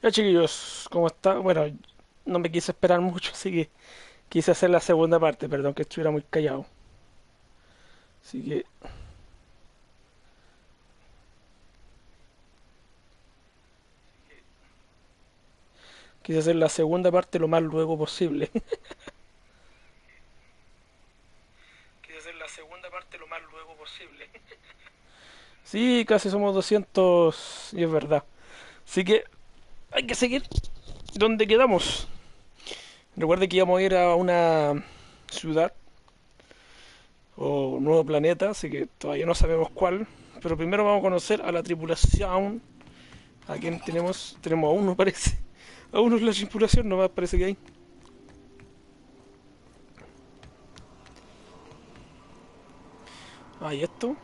Ya chiquillos, ¿cómo está? Bueno, no me quise esperar mucho, así que quise hacer la segunda parte, perdón que estuviera muy callado. Así que quise hacer la segunda parte lo más luego posible. Quise hacer la segunda parte lo más luego posible. Sí, casi somos 200 y es verdad. Así que hay que seguir donde quedamos. Recuerde que íbamos a ir a una ciudad o nuevo planeta, así que todavía no sabemos cuál. Pero primero vamos a conocer a la tripulación. ¿A quién tenemos? Tenemos a uno, parece. A uno es la tripulación, nomás parece que hay. Ah, ¿y esto?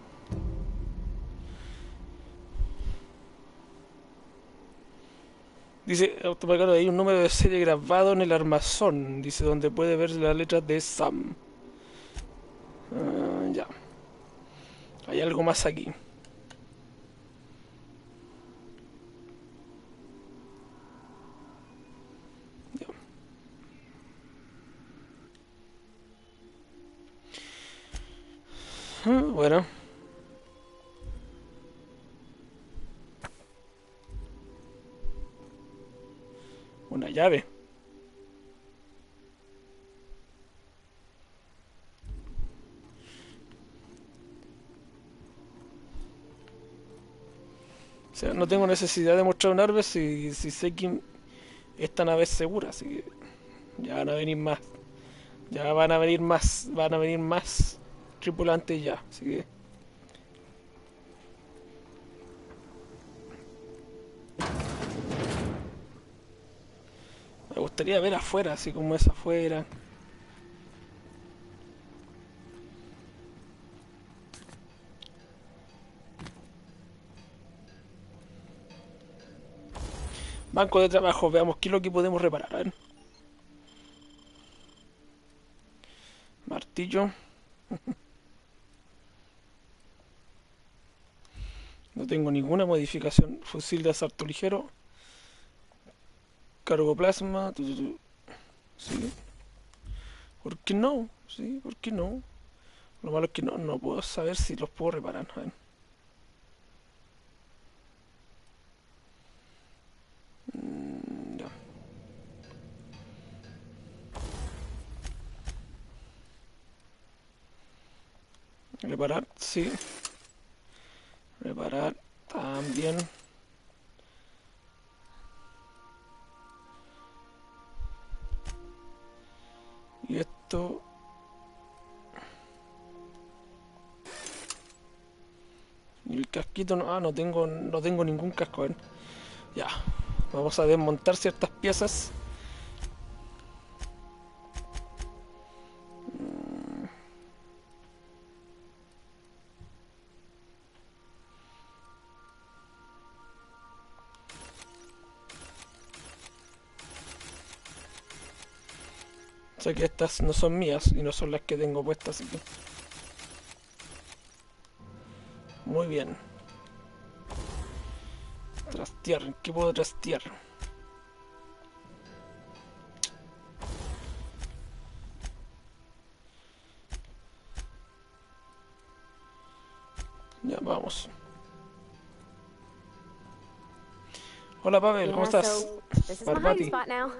Dice, autopagado, hay un número de serie grabado en el armazón. Dice, donde puede ver las letras de Sam. Ah, ya. Hay algo más aquí. Ya. Ah, bueno, una llave. O sea, no tengo necesidad de mostrar un árbol si sé que esta nave es segura, así que ya van a venir más. Ya van a venir más tripulantes ya, así que me gustaría ver afuera, así como es afuera. Banco de trabajo, veamos qué es lo que podemos reparar. A ver. Martillo. No tengo ninguna modificación. Fusil de asalto ligero. Cargo plasma. Sí. ¿Por qué no? Sí, ¿por qué no? Lo malo es que no puedo saber si los puedo reparar. A ver. Ya. Reparar, sí. Reparar también. Y esto. Y el casquito no. Ah, no tengo ningún casco. A ver. Ya. Vamos a desmontar ciertas piezas. Sé que estas no son mías y no son las que tengo puestas, así que. Muy bien. Trastear. ¿Qué puedo trastear? Ya, vamos. Hola Pavel, ¿cómo Yeah, so estás? this is my hiding Barbati. spot now.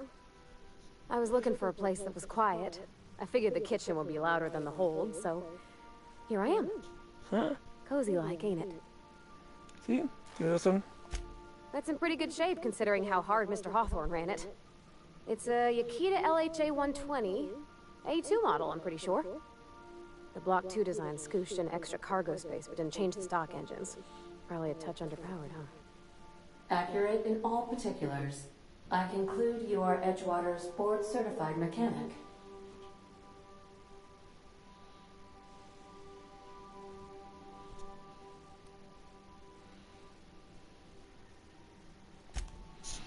I was looking for a place that was quiet. I figured the kitchen would be louder than the hold, so here I am. Ah, Cozy like, ain't it? sí, tienes razón. That's in pretty good shape considering how hard Mr. Hawthorne ran it. It's a Yakita LHA 120, A2 model, I'm pretty sure. The Block 2 design scooshed in extra cargo space but didn't change the stock engines. Probably a touch underpowered, huh? Accurate in all particulars. I conclude you are Edgewater's board-certified mechanic.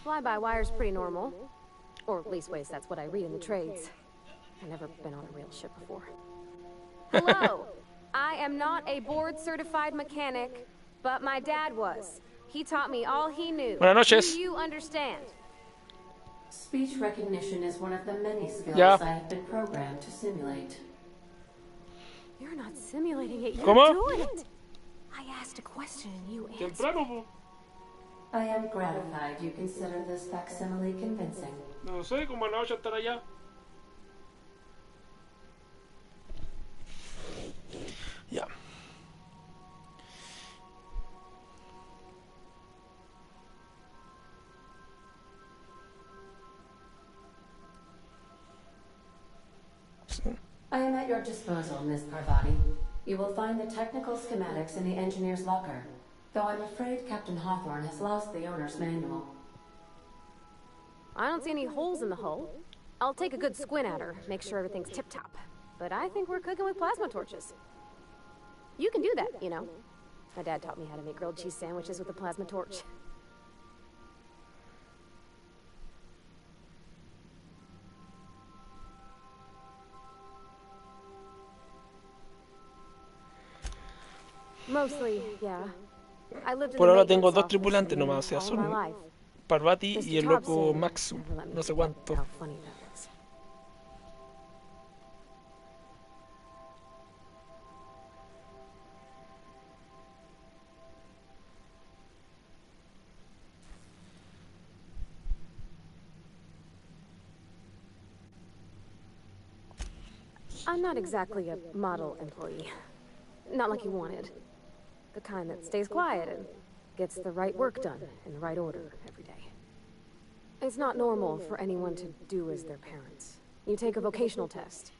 Fly-by-wire's pretty normal. Or leastways, that's what I read in the trades. I've never been on a real ship before. Hello! I am not a board-certified mechanic, but my dad was. He taught me all he knew. Buenas Do noches. you understand? Speech recognition is one of the many skills Ya. I have been programmed to simulate. You're not simulating it, you're ¿Cómo? doing it. I asked a question and you answered. Temprano, po. I am gratified you consider this facsimile convincing. No sé, como a las 8 estar allá. Ya. Sí. I am at your disposal, Miss Parvati. You will find the technical schematics in the engineer's locker, though I'm afraid Captain Hawthorne has lost the owner's manual. I don't see any holes in the hull. I'll take a good squint at her, make sure everything's tip-top. But I think we're cooking with plasma torches. You can do that, you know. My dad taught me how to make grilled cheese sandwiches with a plasma torch. Mostly, yeah. I lived in Por the ahora tengo maintenance dos office tripulantes nomás, o sea, all my son life. Parvati y el Mr. loco Thompson Maxu, never let me no sé forget cuánto. how funny that was. I'm not exactly a model employee. Not like you wanted. The kind that stays quiet and gets the right work done in the right order every day. It's not normal for anyone to do as their parents. You take a vocational test.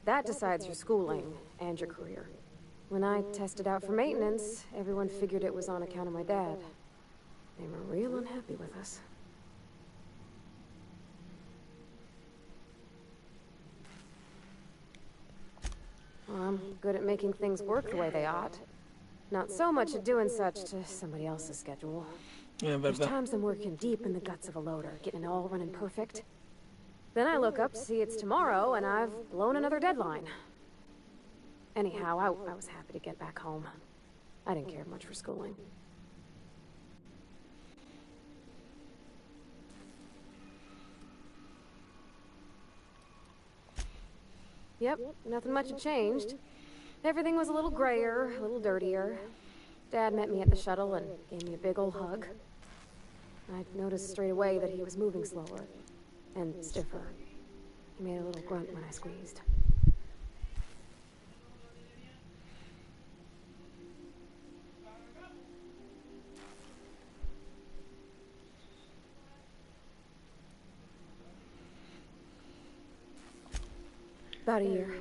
That decides your schooling and your career. When I tested out for maintenance, everyone figured it was on account of my dad. They were real unhappy with us. Well, I'm good at making things work the way they ought. Not so much at doing such to somebody else's schedule. Es There's verdad. times I'm working deep in the guts of a loader, getting it all running perfect. Then I look up, see it's tomorrow, and I've blown another deadline. Anyhow, I was happy to get back home. I didn't care much for schooling. Yep, nothing much had changed. Everything was a little grayer, a little dirtier. Dad met me at the shuttle and gave me a big old hug. I noticed straight away that he was moving slower and stiffer. He made a little grunt when I squeezed. About a year.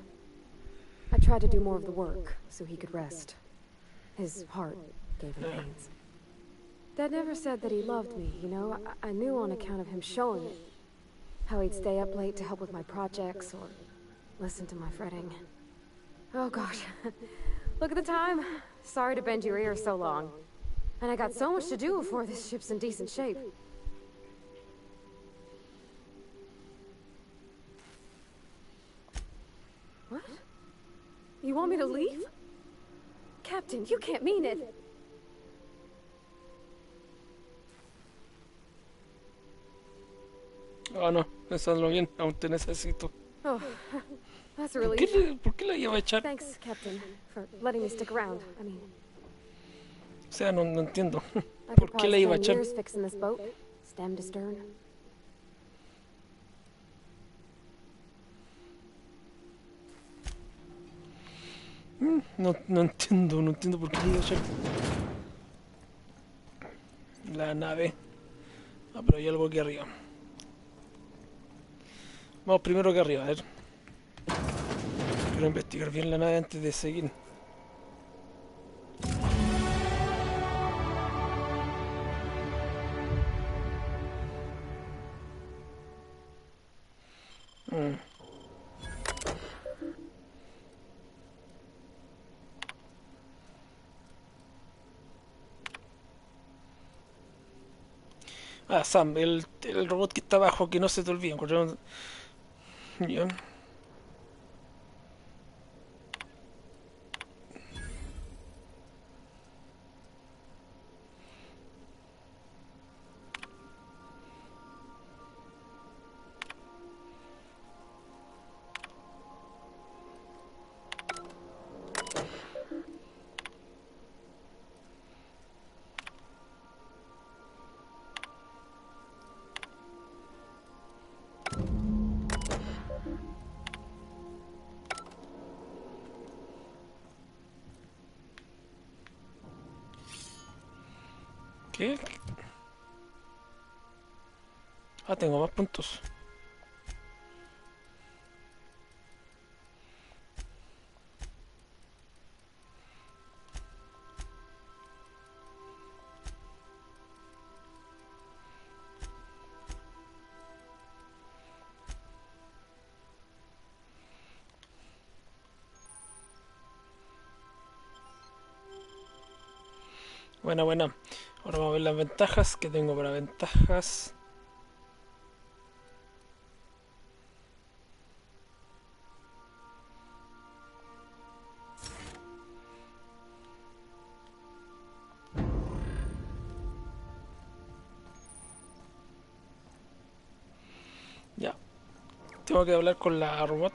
I tried to do more of the work so he could rest. His heart gave him pains. Dad never said that he loved me, you know? I knew on account of him showing it. How he'd stay up late to help with my projects or listen to my fretting. Oh gosh. Look at the time. Sorry to bend your ear so long. And I got so much to do before this ship's in decent shape. What? You want me to leave? Captain, you can't mean it. Ah, no, pensándolo bien, aún te necesito. Oh, that's a ¿Por relief. por qué la iba a echar? Thanks, Captain, for letting me stick around. I mean, O sea, no, no entiendo. I ¿Por could qué la probably iba a spend echar? years fixing this boat, stem to stern. No, no entiendo por qué la iba a echar. La nave. Ah, pero hay algo aquí arriba. Vamos primero aquí arriba, a ver. Quiero investigar bien la nave antes de seguir. Ah, Sam, el robot que está abajo, que no se te olvide. Encontramos... Ya. ¿Qué? Ah, tengo más puntos. Buena, buena. Ahora vamos a ver las ventajas que tengo para ventajas. Ya. Tengo que hablar con la robot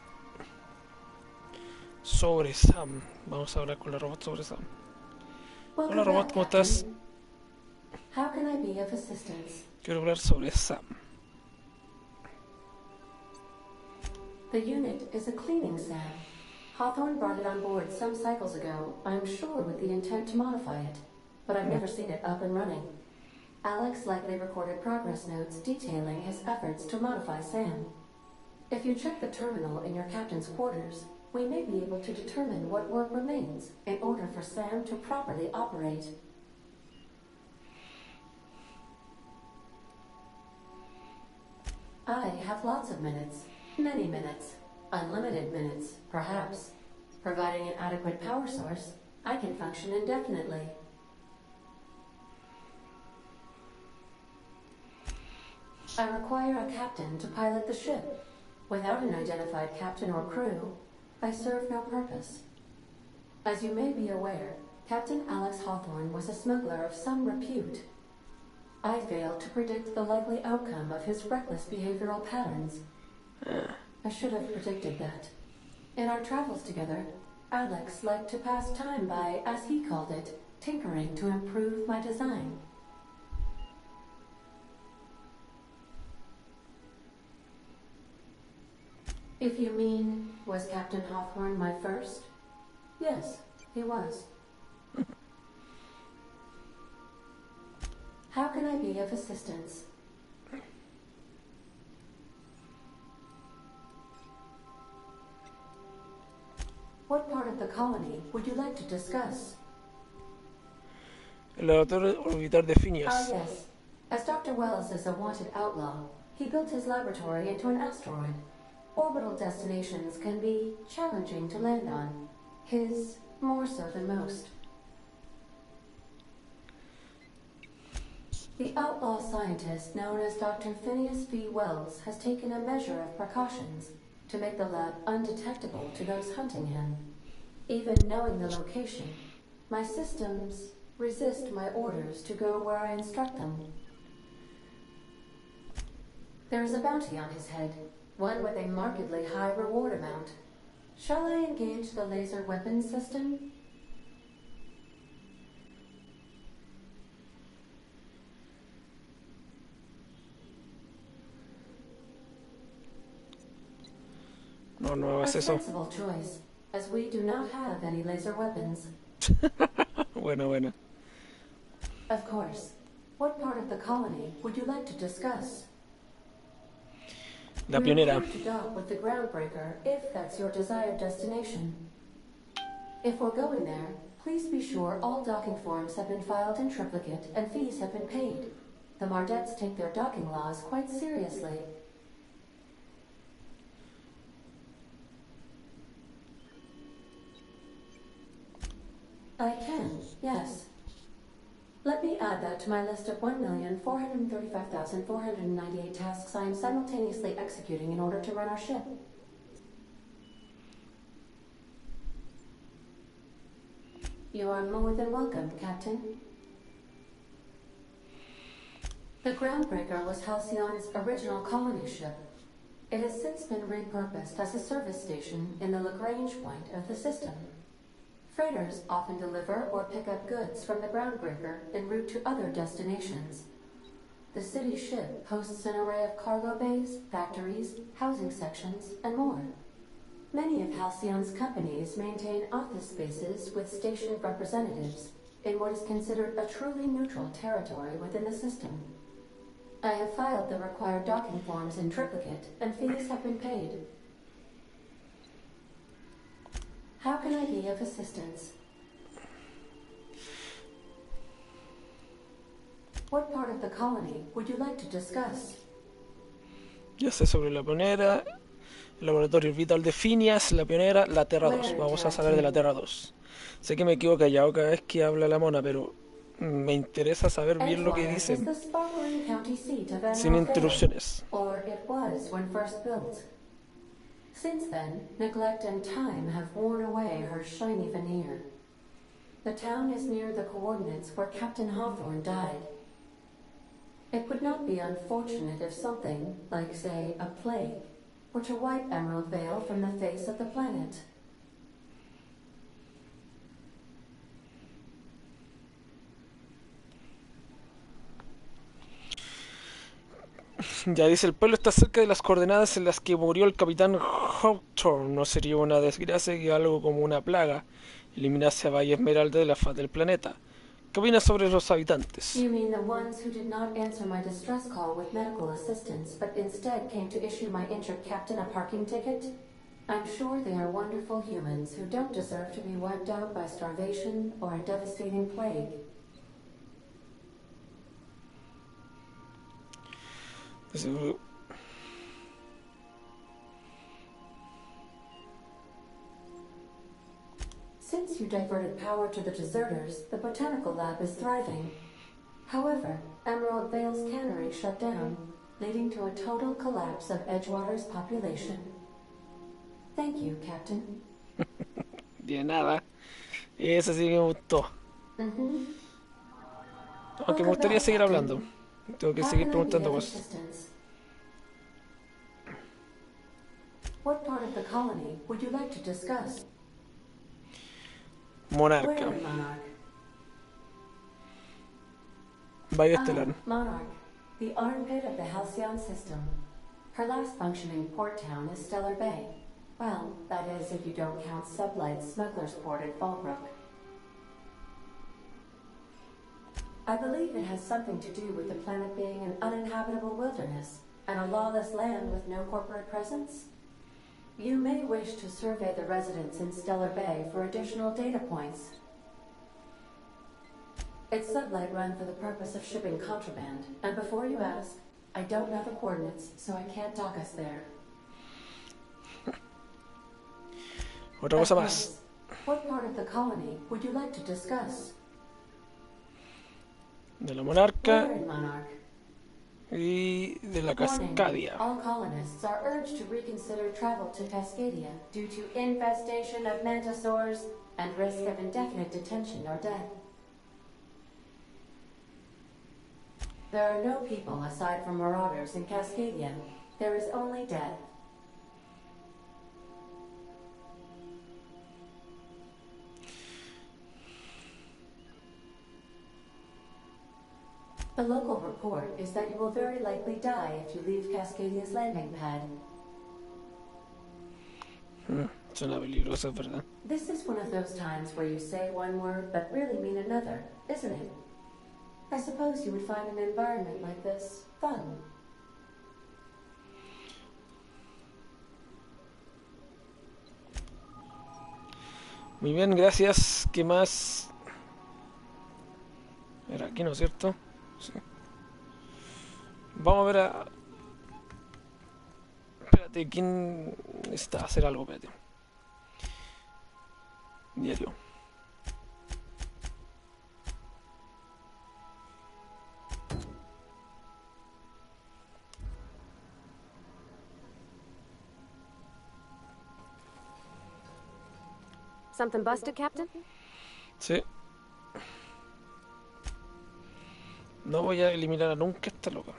sobre Sam. Vamos a hablar con la robot sobre Sam. Hola Welcome robot, back, ¿cómo estás? Captain. How can I be of assistance? Quiero hablar sobre Sam. The unit is a cleaning SAM. Hawthorne brought it on board some cycles ago, I'm sure with the intent to modify it. But I've never seen it up and running. Alex likely recorded progress notes detailing his efforts to modify SAM. If you check the terminal in your captain's quarters, we may be able to determine what work remains in order for SAM to properly operate. I have lots of minutes. Many minutes. Unlimited minutes, perhaps. Providing an adequate power source, I can function indefinitely. I require a captain to pilot the ship. Without an identified captain or crew, I serve no purpose. As you may be aware, Captain Alex Hawthorne was a smuggler of some repute. I failed to predict the likely outcome of his reckless behavioral patterns. I should have predicted that. In our travels together, Alex liked to pass time by, as he called it, tinkering to improve my design. If you mean, was Captain Hawthorne my first? Yes, he was. How can I be of assistance? What part of the colony would you like to discuss? El laboratorio orbital de Phineas. Yes. As Dr. Wells is a wanted outlaw, he built his laboratory into an asteroid. Orbital destinations can be challenging to land on. His more so than most. The outlaw scientist known as Dr. Phineas V. Wells has taken a measure of precautions to make the lab undetectable to those hunting him. Even knowing the location, my systems resist my orders to go where I instruct them. There is a bounty on his head, one with a markedly high reward amount. Shall I engage the laser weapons system? No, no hagas A eso. sensible choice, as we do not have any laser weapons. Buena, buena. Of course. What part of the colony would you like to discuss? La We pionera. prefer to dock with the groundbreaker if that's your desired destination. If we're going there, please be sure all docking forms have been filed in triplicate and fees have been paid. The Mardettes take their docking laws quite seriously. I can, yes. Let me add that to my list of 1,435,498 tasks I am simultaneously executing in order to run our ship. You are more than welcome, Captain. The Groundbreaker was Halcyon's original colony ship. It has since been repurposed as a service station in the Lagrange point of the system. Freighters often deliver or pick up goods from the Groundbreaker en route to other destinations. The city ship hosts an array of cargo bays, factories, housing sections, and more. Many of Halcyon's companies maintain office spaces with station representatives, in what is considered a truly neutral territory within the system. I have filed the required docking forms in triplicate, and fees have been paid. How can I be of assistance? What part of the colony would you like to discuss? Ya sé sobre la pionera, el laboratorio vital de Phineas, la pionera, la Terra 2. Vamos a saber de la Terra 2. Sé que me quedo callado cada vez que habla la mona, pero me interesa saber bien lo que dice, sin interrupciones. Or it was when first built. Since then, neglect and time have worn away her shiny veneer. The town is near the coordinates where Captain Hawthorne died. It would not be unfortunate if something, like say, a plague, were to wipe Emerald Vale from the face of the planet. Ya dice, el pueblo está cerca de las coordenadas en las que murió el capitán Hawthorne. No sería una desgracia que algo como una plaga eliminase a Valle Esmeralda de la faz del planeta. ¿Qué opinas sobre los habitantes? You mean the ones who did not answer my distress call with medical assistance, but instead came to issue my injured captain a parking ticket? I'm sure they are wonderful humans who don't deserve to be wiped out by starvation or a devastating plague. Since you diverted power to the deserters, the botanical lab is thriving. However, Emerald Vale's cannery shut down, leading to a total collapse of Edgewater's population. Thank you, Captain. De nada. Esa sí me gustó. Aunque me gustaría seguir hablando. Tengo que seguir preguntando cosas. What part of the colony would you like to discuss? Monarca. Valle Estelar. Monarch, the armpit of the Halcyon system. Her last functioning port town is Stellar Bay. Well, that is if you don't count Sublight's Smuggler's Port at Fallbrook. I believe it has something to do with the planet being an uninhabitable wilderness and a lawless land with no corporate presence. You may wish to survey the residents in Stellar Bay for additional data points. It's Sublight run for the purpose of shipping contraband, and before you ask, I don't know the coordinates, so I can't dock us there. Otra cosa más. What part of the colony would you like to discuss? De la Monarca Monarch. y de la Cascadia. All colonists are urged to reconsider travel to Cascadia due to infestation of mantisaurs and risk of indefinite detention or death. There are no people aside from marauders in Cascadia. There is only death. The local report is that you will very likely die if you leave Cascadia's landing pad. Suena peligroso, ¿verdad? This is one of those times where you say one word but really mean another, isn't it? I suppose you would find an environment like this fun. Muy bien, gracias. ¿Qué más? Era aquí, ¿no es cierto? Sí. Vamos a ver a... Espérate, ¿quién necesita hacer algo? Espérate. Diario. Something busted, Captain? Sí. No voy a eliminar a nunca esta loca.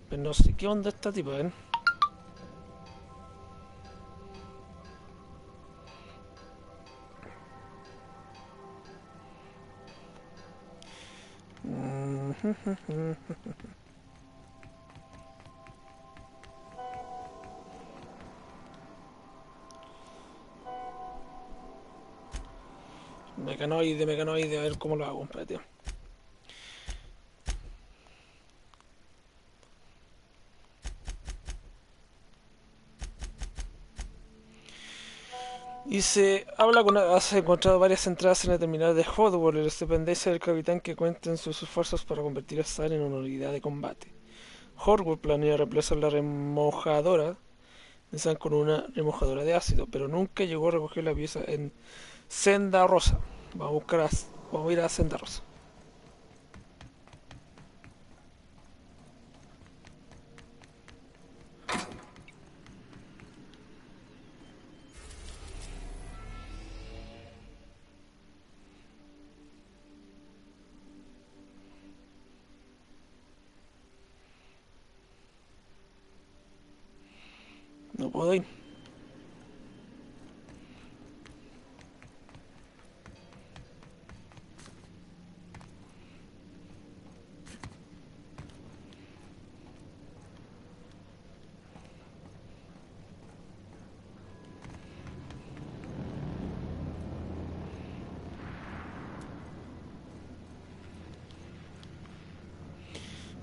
Pero no sé qué onda esta tipa, ¿eh? Mecanoide, a ver cómo lo hago, espérate. Y se habla con... Has encontrado varias entradas en la terminal de Hotwire, las dependencias del capitán que cuentan sus esfuerzos para convertir a Star en una unidad de combate. Hotwire planea reemplazar la remojadora de San con una remojadora de ácido, pero nunca llegó a recoger la pieza en Senda Rosa. Vamos a ir a Senda Rosa. No puedo ir.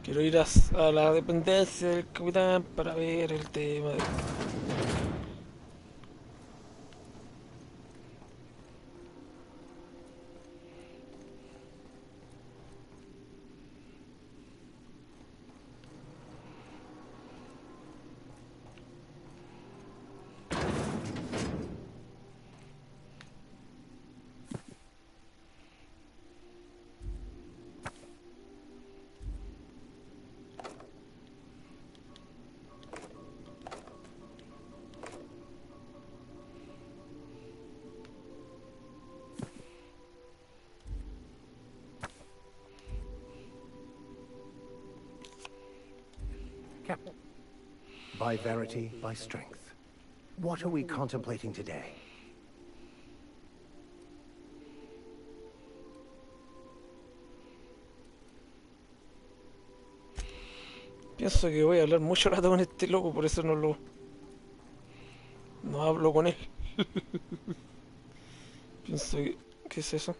Quiero ir a la dependencia del capitán para ver el tema de... Captain, by verity, by strength. What are we contemplating today? Pienso que voy a hablar mucho rato con este loco, por eso no hablo con él. Pienso que... ¿Qué es eso?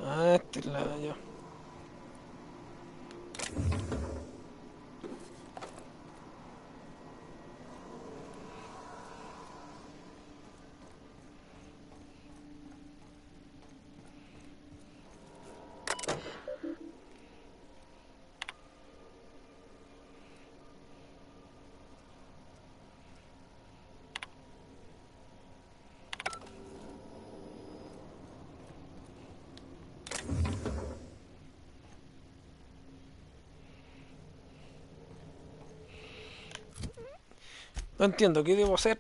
Ah, este es la... ya. No entiendo, ¿qué debo hacer?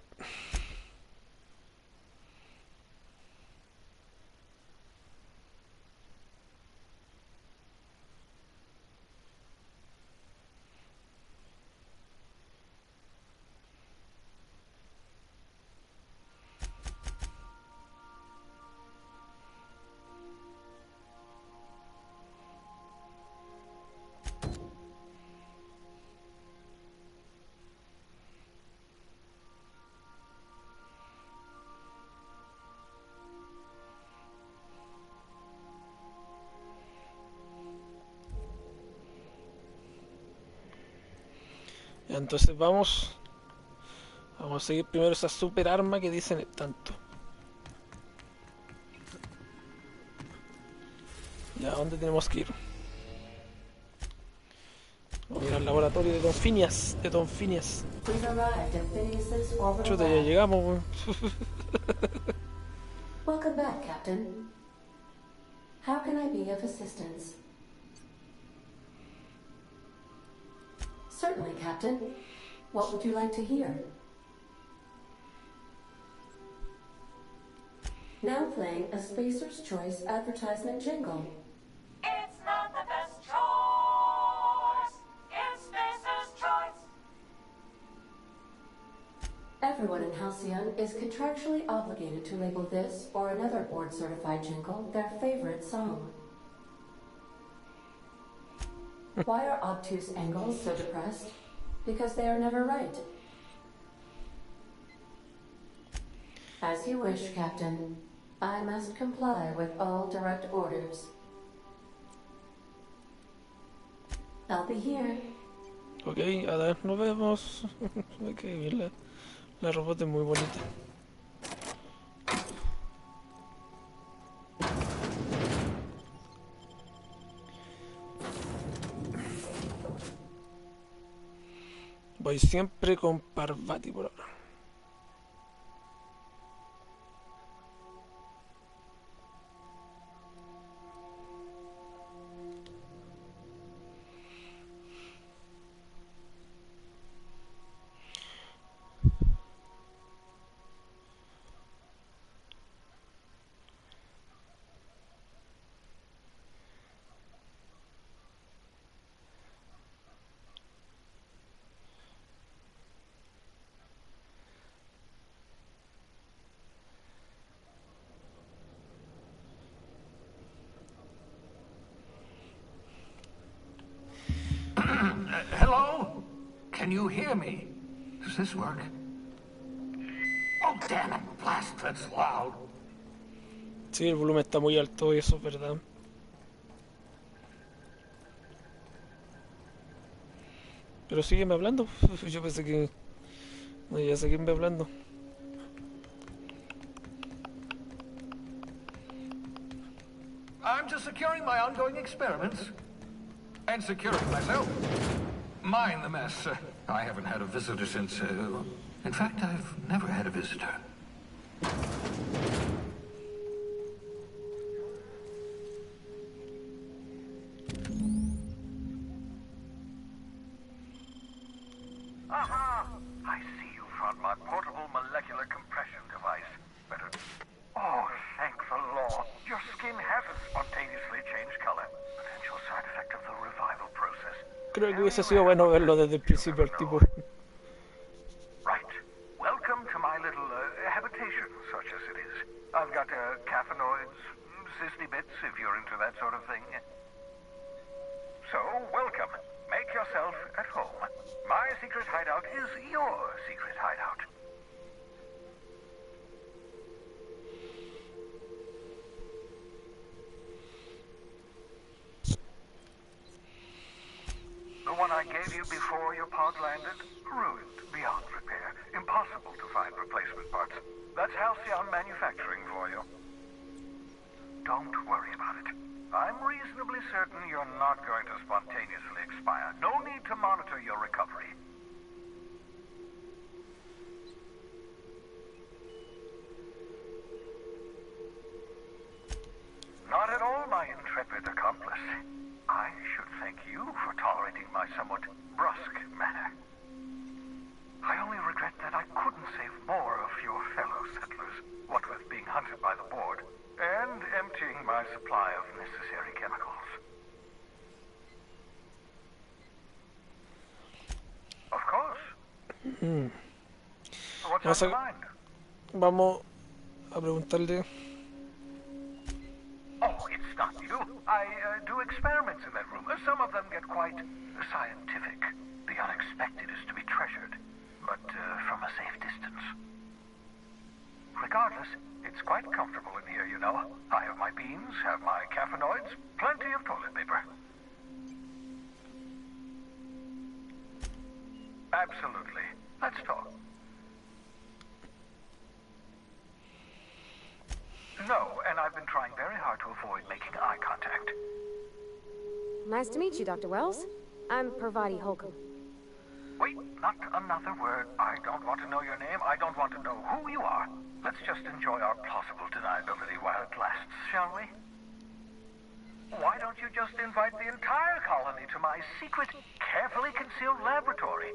Ya, entonces vamos a seguir primero esa super arma que dicen tanto. Ya, ¿a dónde tenemos que ir? Vamos a ir al laboratorio de Don Phineas. We've arrived at Phineas's orbital Chuta, ya lab. llegamos, weón. Welcome back, Captain. How can I be of assistance? Certainly, Captain. What would you like to hear? Now playing a Spacer's Choice advertisement jingle. It's not the best choice. It's Spacer's choice. Everyone in Halcyon is contractually obligated to label this or another board-certified jingle their favorite song. Why are obtuse angles so depressed? Because they are never right. As you wish, Captain. I must comply with all direct orders. I'll be here. Ok, Adán, nos vemos. Ok, bien, la robot es muy bonita. Voy siempre con Parvati por ahora. Hello? Can you hear me? Does this work? Oh, damn it. Blast, that's loud. Sí, el volumen está muy alto y eso es verdad. Pero sígueme hablando. Yo pensé que no iba a seguirme hablando. I'm just securing my ongoing experiments. And securing myself. Mind the mess. I haven't had a visitor since... in fact, I've never had a visitor. Aha! I see you found my portable molecular compression device. Better... Oh, thank the law. Your skin hasn't spontaneously changed color. Potential side effect of the revival process. Creo que hubiese sido bueno verlo desde el principio al tipo. Right. Welcome to my little habitation, such as it is. I've got caffeinoids, sissy bits, if you're into that sort of thing. So, welcome. Make yourself at home. My secret hideout is your secret hideout. The one I gave you before your pod landed? Ruined beyond repair. Impossible to find replacement parts. That's Halcyon Manufacturing for you. Don't worry about it. I'm reasonably certain you're not going to spontaneously expire. No need to monitor your recovery. Not at all, my intrepid accomplice. I should thank you for tolerating my somewhat brusque manner. I only regret that I couldn't save more of your fellow settlers, what with being hunted by the board, and emptying my supply of necessary chemicals. Of course. What's on your mind? Vamos a preguntarle. Oh, it's not you. I do experiments in that room. Some of them get quite scientific. The unexpected is to be treasured, but from a safe distance. Regardless, it's quite comfortable in here, you know. I have my beans, have my caffeinoids, plenty of toilet paper. Absolutely. Let's talk. No, and I've been trying very hard to avoid making eye contact. Nice to meet you, Dr. Wells. I'm Parvati Holcomb. Wait, not another word. I don't want to know your name. I don't want to know who you are. Let's just enjoy our plausible deniability while it lasts, shall we? Why don't you just invite the entire colony to my secret, carefully concealed laboratory?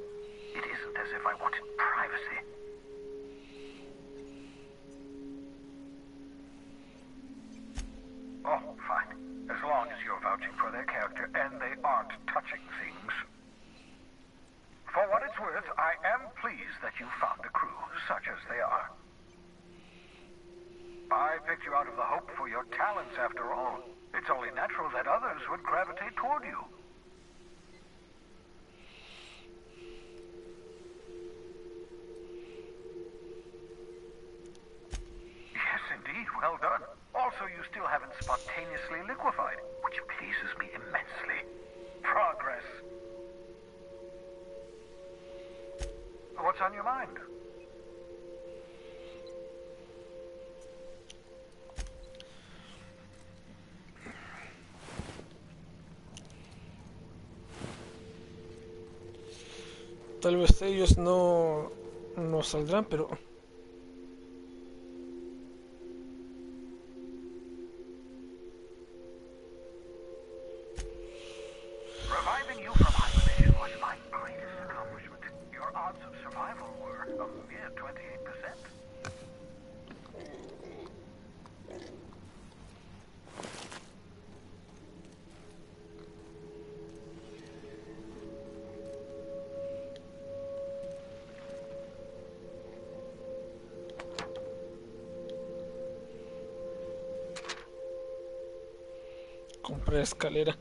It isn't as if I wanted privacy. Oh, fine. As long as you're vouching for their character and they aren't touching things. For what it's worth, I am pleased that you found the crew, such as they are. I picked you out of the hope for your talents, after all. It's only natural that others would gravitate toward you. well done. Also, you still haven't spontaneously liquefied, which pleases me immensely. Progress. What's on your mind? Tal vez ellos no saldrán, pero Reviving you from hibernation was my greatest accomplishment. Your odds of survival were a mere 28%. compré escalera.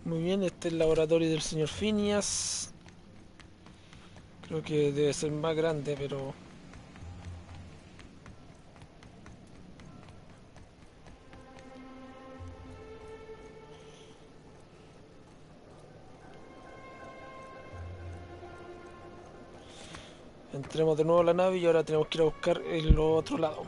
Muy bien, este es el laboratorio del señor Phineas. Creo que debe ser más grande, pero entremos de nuevo a la nave y ahora tenemos que ir a buscar el otro lado.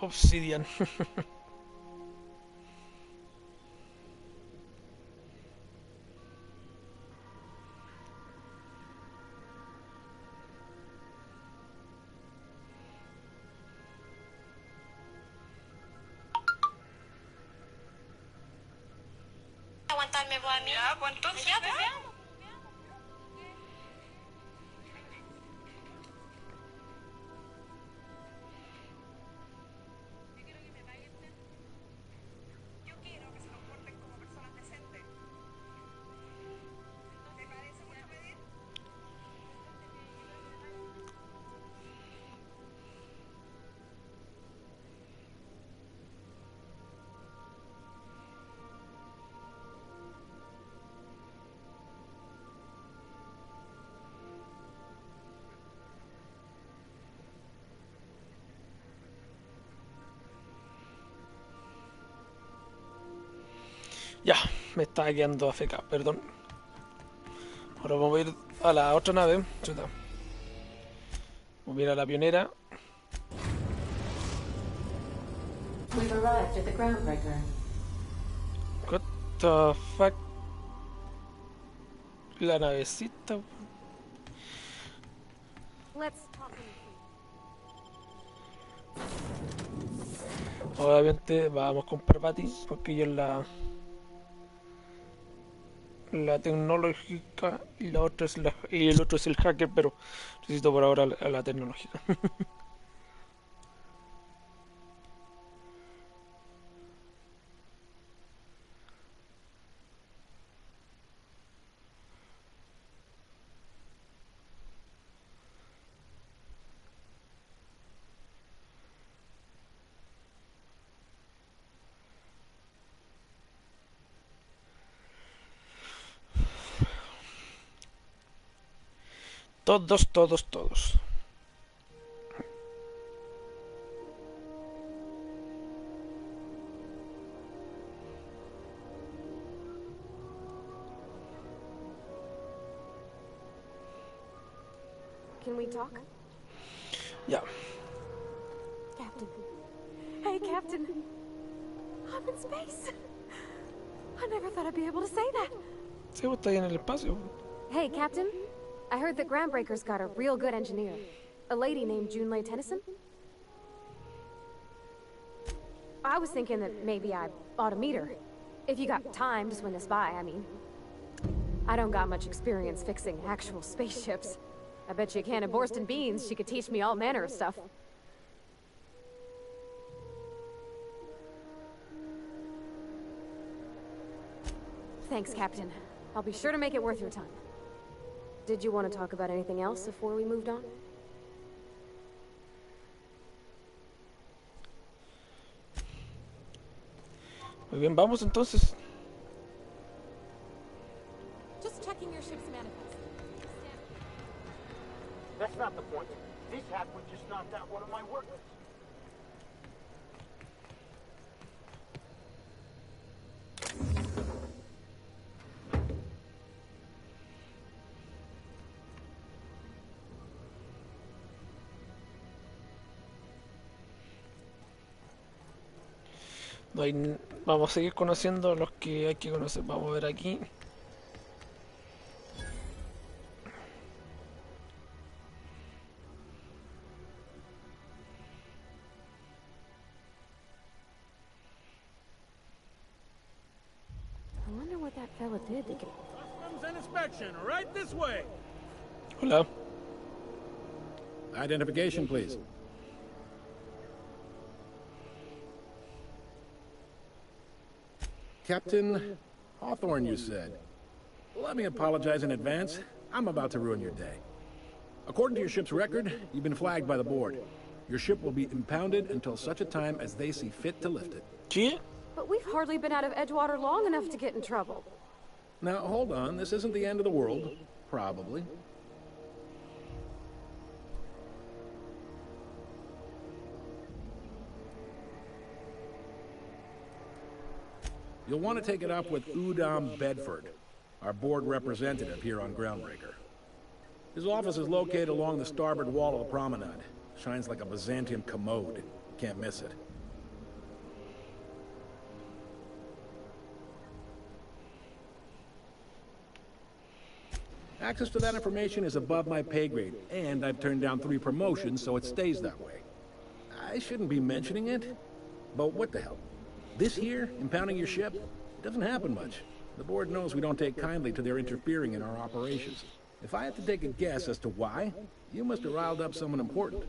Obsidian. Aguantarme vos a mí. Ya, pues entonces. Ya, pues veamos. Yo quiero que se comporten como personas decentes. ¿Te parece mucho pedir? Ya, me estaba quedando AFK, perdón. Ahora vamos a ir a la otra nave. Chuta. Vamos a ir a la pionera. We've arrived at the groundbreaker. What the fuck? La navecita. Let's talk. Obviamente vamos con Parte porque ella es la tecnológica y la otra es y el otro es el hacker, pero necesito por ahora la tecnológica. Todos. Can we talk? Ya. Captain. Hey, Captain. up in space. I never thought I'd be able to say that. Sí, vos estás ahí en el espacio. Hey, Captain. I heard that Groundbreaker's got a real good engineer. A lady named Junlei Tennyson. I was thinking that maybe I ought to meet her. If you got time to swing us by, I mean. I don't got much experience fixing actual spaceships. I bet you a can of Borston beans she could teach me all manner of stuff. Thanks, Captain. I'll be sure to make it worth your time. Did you want to talk about anything else before we moved on? Muy bien, vamos entonces. Just checking your ship's manifest. That's not the point. This hack was just knocked out one of my workers. No hay... Vamos a seguir conociendo a los que hay que conocer. Vamos a ver aquí. I wonder what that fella did to get... Customs and inspection, right this way. Hola. Identification, please. Captain Hawthorne, you said. Let me apologize in advance. I'm about to ruin your day. According to your ship's record, you've been flagged by the board. Your ship will be impounded until such a time as they see fit to lift it. ¿Qué? But we've hardly been out of Edgewater long enough to get in trouble. Now, hold on. This isn't the end of the world. Probably. You'll want to take it up with Udom Bedford, our board representative here on Groundbreaker. His office is located along the starboard wall of the promenade. Shines like a Byzantium commode. You can't miss it. Access to that information is above my pay grade, and I've turned down 3 promotions, so it stays that way. I shouldn't be mentioning it, but what the hell? This here, impounding your ship, it doesn't happen much. The board knows we don't take kindly to their interfering in our operations. If I had to take a guess as to why, you must have riled up someone important.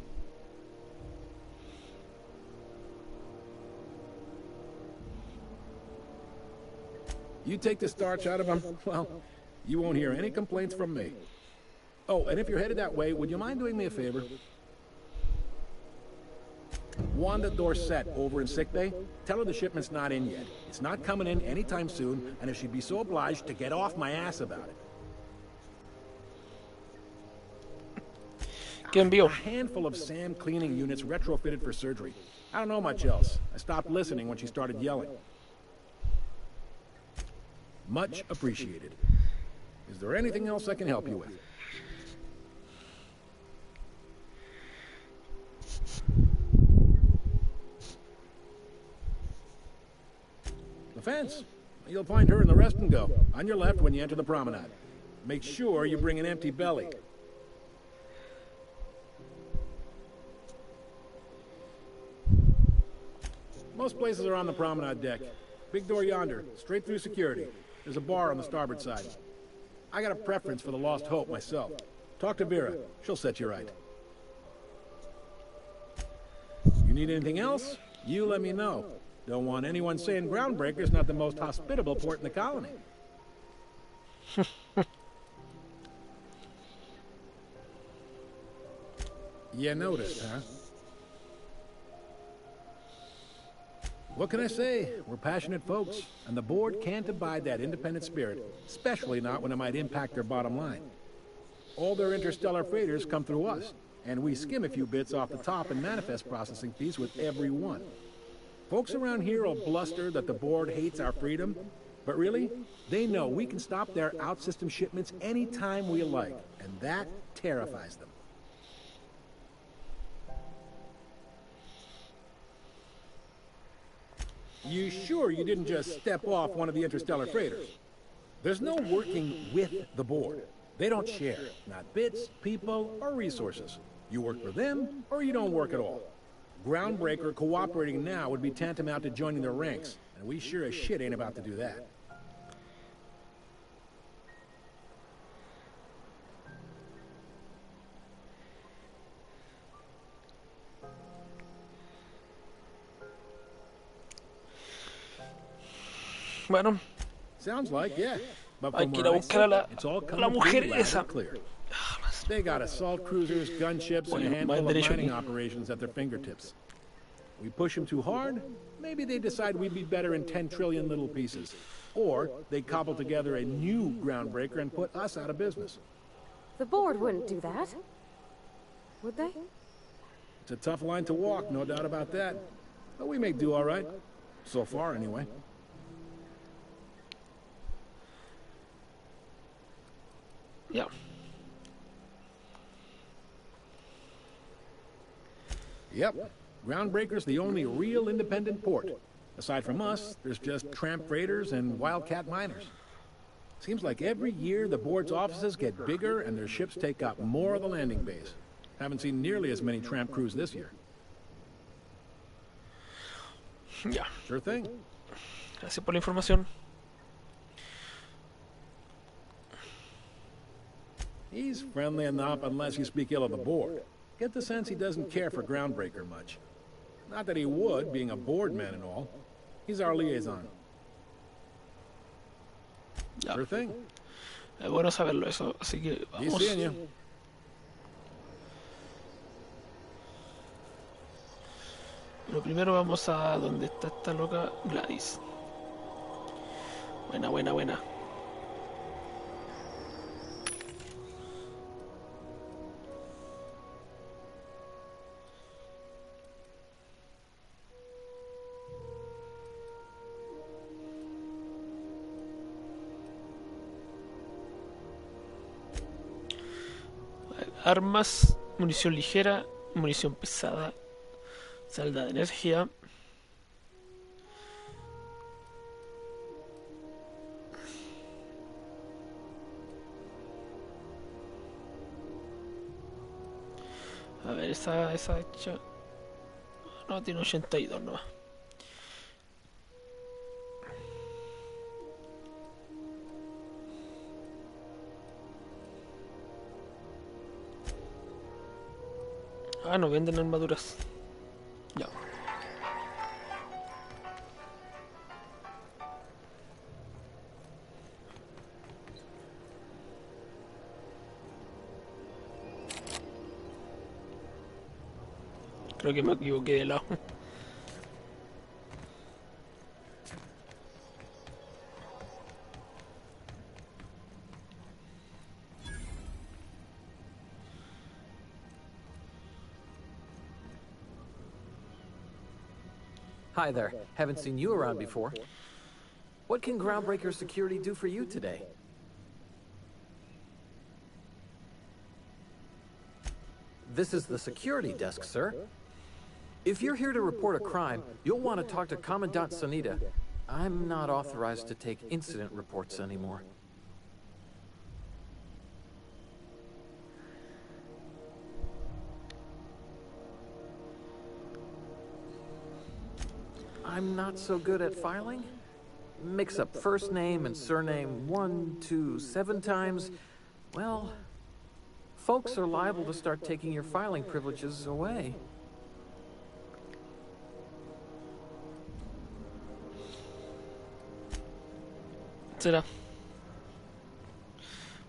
You take the starch out of them, well, you won't hear any complaints from me. Oh, and if you're headed that way, would you mind doing me a favor? Wanda Dorset over in sickbay, tell her the shipment's not in yet. It's not coming in anytime soon, and if she'd be so obliged to get off my ass about it. A handful of SAM cleaning units retrofitted for surgery. I don't know much else. I stopped listening when she started yelling. Much appreciated. Is there anything else I can help you with? The fence. You'll find her in the rest and go. On your left when you enter the promenade. Make sure you bring an empty belly. Most places are on the promenade deck. Big door yonder, straight through security. There's a bar on the starboard side. I got a preference for the Lost Hope myself. Talk to Vera. She'll set you right. You need anything else? You let me know. Don't want anyone saying Groundbreaker's not the most hospitable port in the colony. You noticed, huh? What can I say? We're passionate folks, and the board can't abide that independent spirit, especially not when it might impact their bottom line. All their interstellar freighters come through us, and we skim a few bits off the top in manifest processing fees with every one. Folks around here will bluster that the board hates our freedom, but really, they know we can stop their out-system shipments anytime we like, and that terrifies them. You sure you didn't just step off one of the interstellar freighters? There's no working with the board. They don't share, not bits, people, or resources. You work for them, or you don't work at all. Groundbreaker cooperating now would be tantamount to joining their ranks, and we sure as shit ain't about to do that. Bueno, Sounds like, yeah. But hay from que ir where a I buscar sit, a la, it's all a la coming mujer through loud esa. and clear. They got assault cruisers, gunships, and a Bueno, handful of más derecho mining aquí. operations at their fingertips. We push them too hard, maybe they decide we'd be better in 10 trillion little pieces. Or they cobble together a new groundbreaker and put us out of business. The board wouldn't do that. Would they? It's a tough line to walk, no doubt about that. But we may do all right. So far, anyway. Ya. Yep. Groundbreaker's the only real independent port. Aside from us, there's just tramp freighters and wildcat miners. Seems like every year the board's offices get bigger and their ships take up more of the landing bays. Haven't seen nearly as many tramp crews this year. Ya. Sure thing. Gracias por la información. He's friendly enough unless you speak ill of the board. Get the sense he doesn't care for Groundbreaker much. Not that he would, being a board man and all. He's our liaison. Ya. Sure thing. Es bueno saberlo eso, así que He's vamos. seeing you. Pero primero vamos a donde está esta loca Gladys. Buena, buena, buena. Armas, munición ligera, munición pesada, salda de energía. A ver, esa hecha. No, tiene 82 nomás. Ah, no venden armaduras. Ya. Creo que me equivoqué de lado. Hi there. Haven't seen you around before. What can Groundbreaker Security do for you today? This is the security desk, sir. If you're here to report a crime, you'll want to talk to Commandant Sanita. I'm not authorized to take incident reports anymore. I'm not so good at filing. Mix up first name and surname 1, 2, 7 times. Well, folks are liable to start taking your filing privileges away. Será.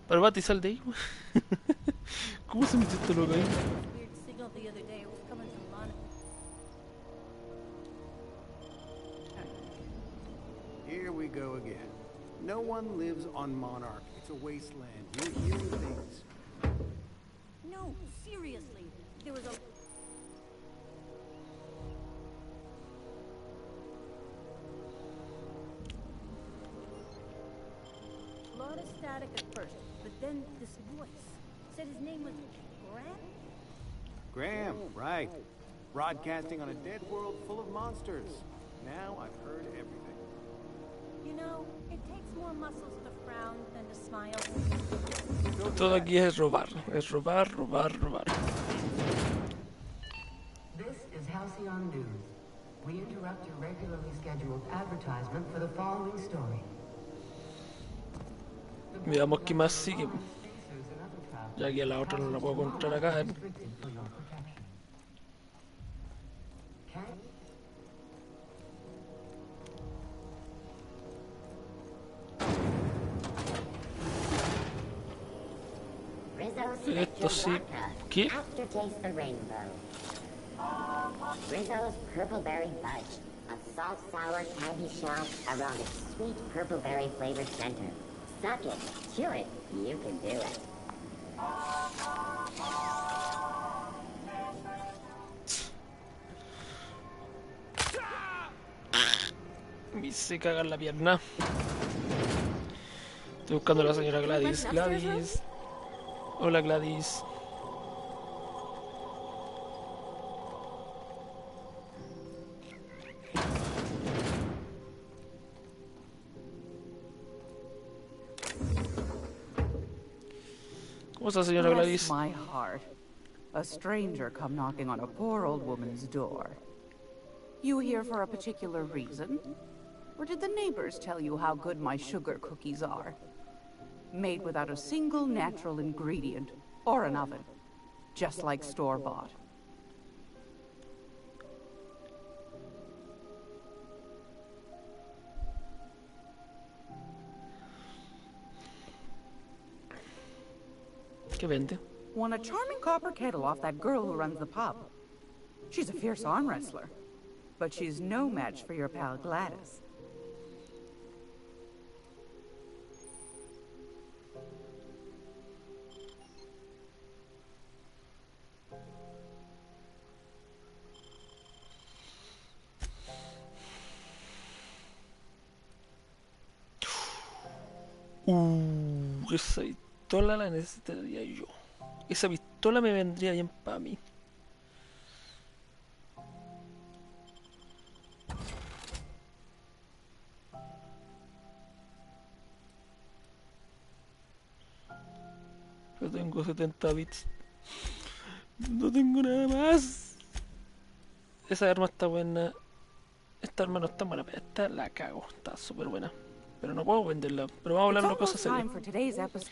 Pero Bati, sal de ahí. ¿Cómo se metió este loco ahí? Here we go again. No one lives on Monarch. It's a wasteland. You're hearing things. No, seriously. There was a... lot of static at first, but then this voice said his name was Graham? Graham, right. Broadcasting on a dead world full of monsters. Now I've heard everything. You know, it takes more muscles to frown than to smile. Todo aquí es robar, robar, robar. This is Halcyon News. We interrupt your regularly scheduled advertisement for the following story. Veamos qué más sigue. Ya que a la otra no la puedo encontrar acá. Esto sí. ¿Qué? Rizzo's Purpleberry Fudge, a salt sour candy shell around a sweet purpleberry flavored center. Suck it, chew it, you can do it. Me se caga en la pierna. Estoy buscando a la señora Gladys. Gladys. Hola, Gladys. ¿Cómo está, señora Gladys? Bless my heart. A stranger come knocking on a poor old woman's door. You here for a particular reason? Or did the neighbors tell you how good my sugar cookies are? Made without a single natural ingredient or an oven. Just like store-bought. ¿Qué vende? Won a charming copper kettle off that girl who runs the pub. She's a fierce arm wrestler. But she's no match for your pal Gladys. Esa pistola la necesitaría yo. Esa pistola me vendría bien para mí. Yo tengo 70 bits. No tengo nada más. Esa arma está buena. Esta arma no está buena, pero esta la cago. Está súper buena. Pero no puedo venderla. Pero vamos a hablar de cosas serias.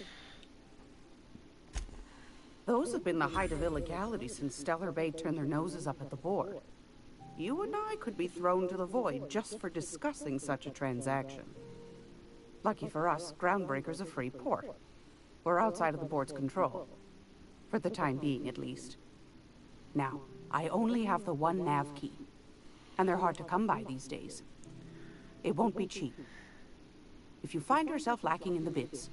Those have been the height of illegality since Stellar Bay turned their noses up at the board. You and I could be thrown to the void just for discussing such a transaction. Lucky for us, Groundbreaker's a free port. We're outside of the board's control. For the time being, at least. Now, I only have the one nav key. And they're hard to come by these days. It won't be cheap. If you find yourself lacking in the bits,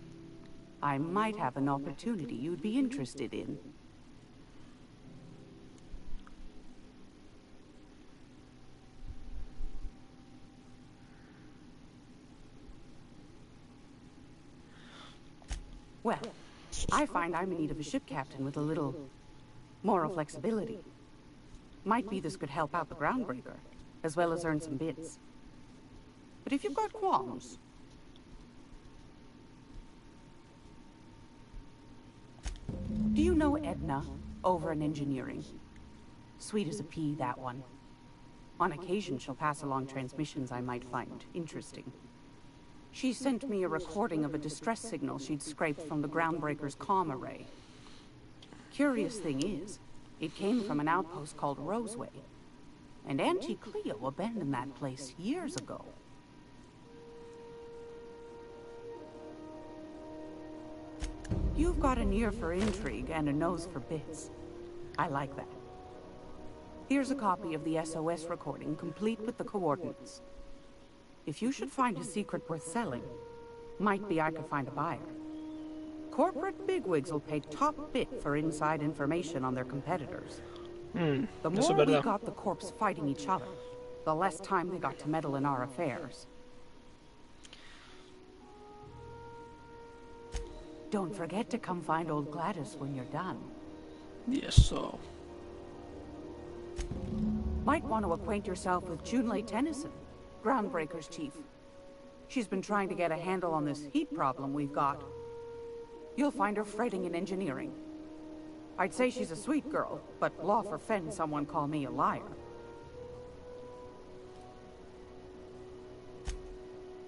I might have an opportunity you'd be interested in. Well, I find I'm in need of a ship captain with a little moral flexibility. Might be this could help out the Groundbreaker, as well as earn some bits. But if you've got qualms... Do you know Edna, over in engineering? Sweet as a pea, that one. On occasion, she'll pass along transmissions I might find interesting. She sent me a recording of a distress signal she'd scraped from the Groundbreaker's comm array. Curious thing is, it came from an outpost called Roseway. And Auntie Cleo abandoned that place years ago. You've got an ear for intrigue and a nose for bits. I like that. Here's a copy of the SOS recording, complete with the coordinates. If you should find a secret worth selling, might be I could find a buyer. Corporate bigwigs will pay top bit for inside information on their competitors. The more we got the corps fighting each other, the less time they got to meddle in our affairs. Don't forget to come find old Gladys when you're done. Yes, so. Might want to acquaint yourself with Junlei Tennyson. groundbreakers, Chief. She's been trying to get a handle on this heat problem we've got. You'll find her fretting in engineering. I'd say she's a sweet girl, but law forfend someone call me a liar.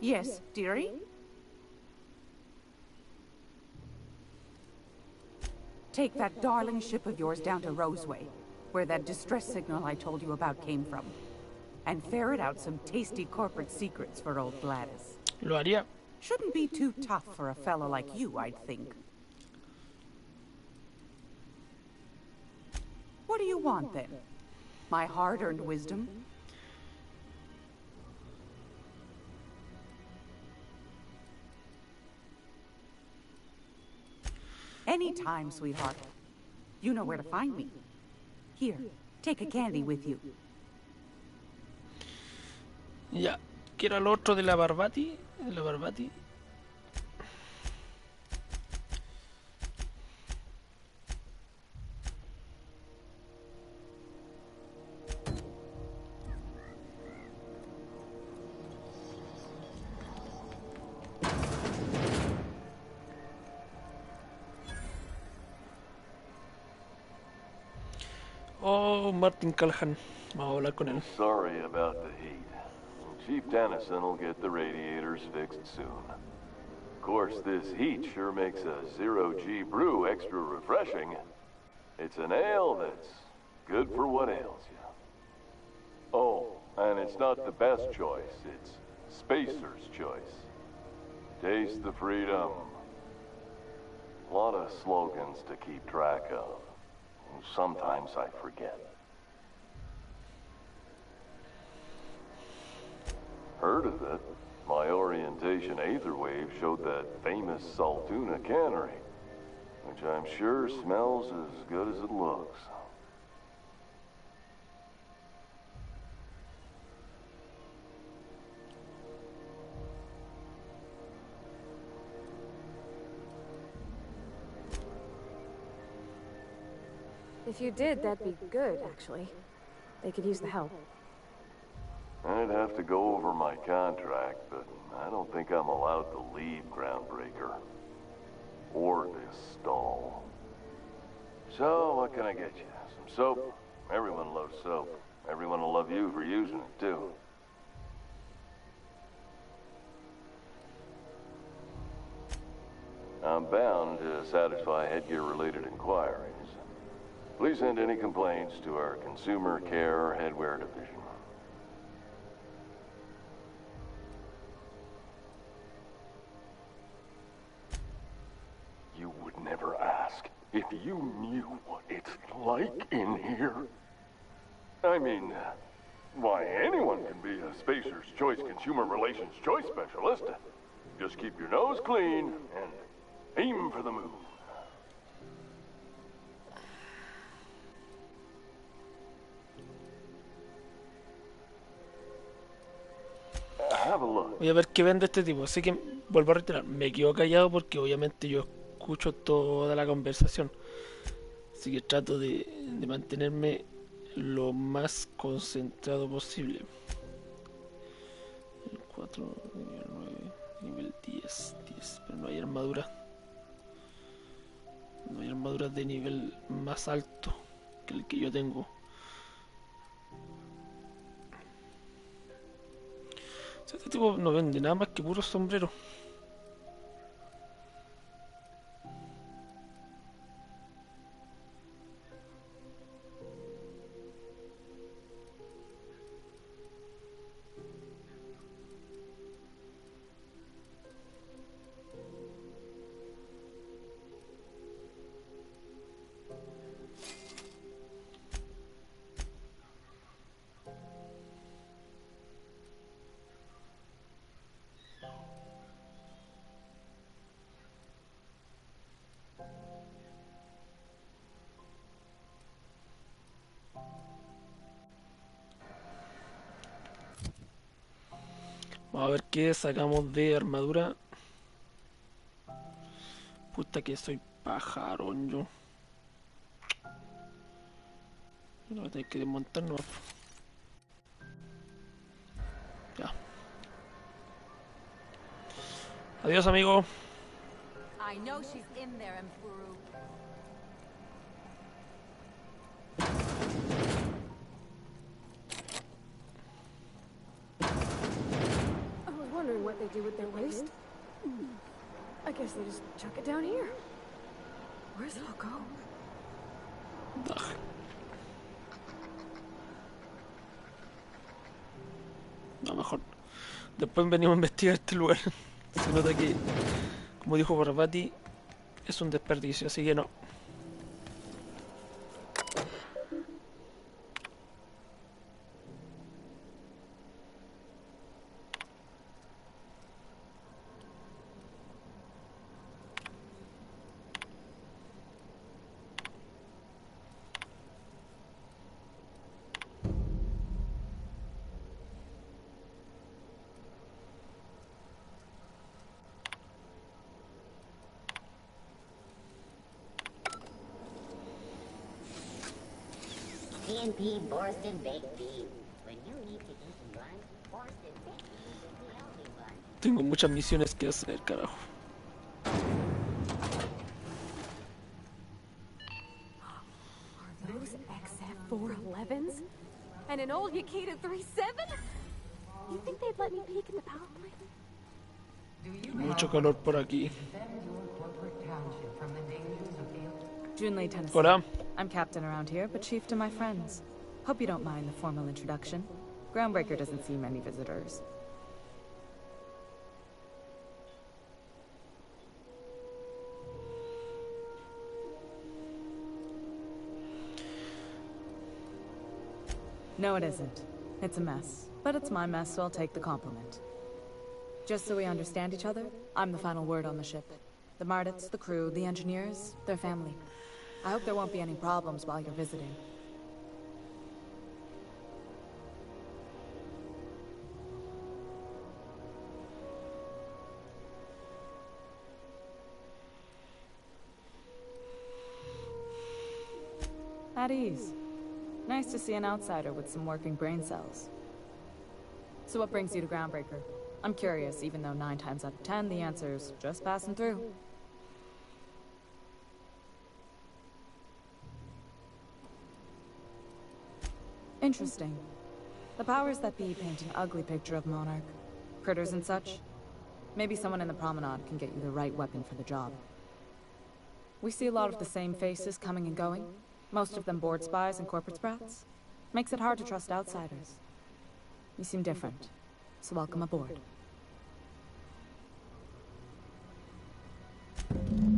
Yes, dearie? Take that darling ship of yours down to Roseway, where that distress signal I told you about came from, and ferret out some tasty corporate secrets for old Gladys. Lo haría. Shouldn't be too tough for a fella like you, I'd think. What do you want, then? My hard-earned wisdom? Anytime, sweetheart. You know where to find me. Here, take a candy with you. Ya, ¿qué era lo otro de la Barbati? De la Barbati. Oh, Martin Callahan. Vamos a hablar con él. Sorry about the heat. Chief Tennyson will get the radiators fixed soon. Of course, this heat sure makes a zero-G brew extra refreshing. It's an ale that's good for what ails you. Oh, and it's not the best choice. It's Spacer's choice. Taste the freedom. A lot of slogans to keep track of. Sometimes I forget. Heard of it? My orientation aether wave showed that famous Saltuna cannery, which I'm sure smells as good as it looks. If you did, that'd be good, actually. They could use the help. I'd have to go over my contract, but I don't think I'm allowed to leave Groundbreaker. Or this stall. So, what can I get you? Some soap? Everyone loves soap. Everyone will love you for using it, too. I'm bound to satisfy headgear-related inquiries. Please send any complaints to our Consumer Care Headwear Division. You would never ask if you knew what it's like in here. I mean, why, anyone can be a Spacer's Choice Consumer Relations Choice Specialist. Just keep your nose clean and aim for the moon. Voy a ver qué vende este tipo. Así que vuelvo a reiterar, me quedo callado porque obviamente yo escucho toda la conversación. Así que trato de mantenerme lo más concentrado posible. El 4, nivel 9, nivel 10, pero no hay armadura. No hay armaduras de nivel más alto que el que yo tengo. Este tipo no vende nada más que puros sombreros. Vamos a ver qué sacamos de armadura. Puta que soy pajarón yo. Lo voy a tener que desmontar, no. Ya. Adiós, amigo. I know she's in there, Emperor. I was wondering what they do with their waste. I guess they just chuck it down here. Where's it all go? No, mejor. Después venimos a investigar este lugar. Se nota que, como dijo Barbati, es un desperdicio, así que no. TNP Borsted Baked Beans. When you need to eat lunch, Borsted Baked Beans is the only one. Tengo muchas misiones que hacer, carajo. Are those XF411s? And an old Yakita 37? You think they'd let me peek at the power plant? Mucho calor por aquí. Junlei, Tennessee. Hola. I'm captain around here, but chief to my friends. Hope you don't mind the formal introduction. Groundbreaker doesn't see many visitors. No, it isn't. It's a mess. But it's my mess, so I'll take the compliment. Just so we understand each other, I'm the final word on the ship. The Mardits, the crew, the engineers, their family. I hope there won't be any problems while you're visiting. At ease. Nice to see an outsider with some working brain cells. So what brings you to Groundbreaker? I'm curious, even though 9 times out of 10 the answer's just passing through. Interesting. The powers that be paint an ugly picture of Monarch. Critters and such. Maybe someone in the promenade can get you the right weapon for the job. We see a lot of the same faces coming and going. Most of them board spies and corporate sprats. Makes it hard to trust outsiders. You seem different, so welcome aboard.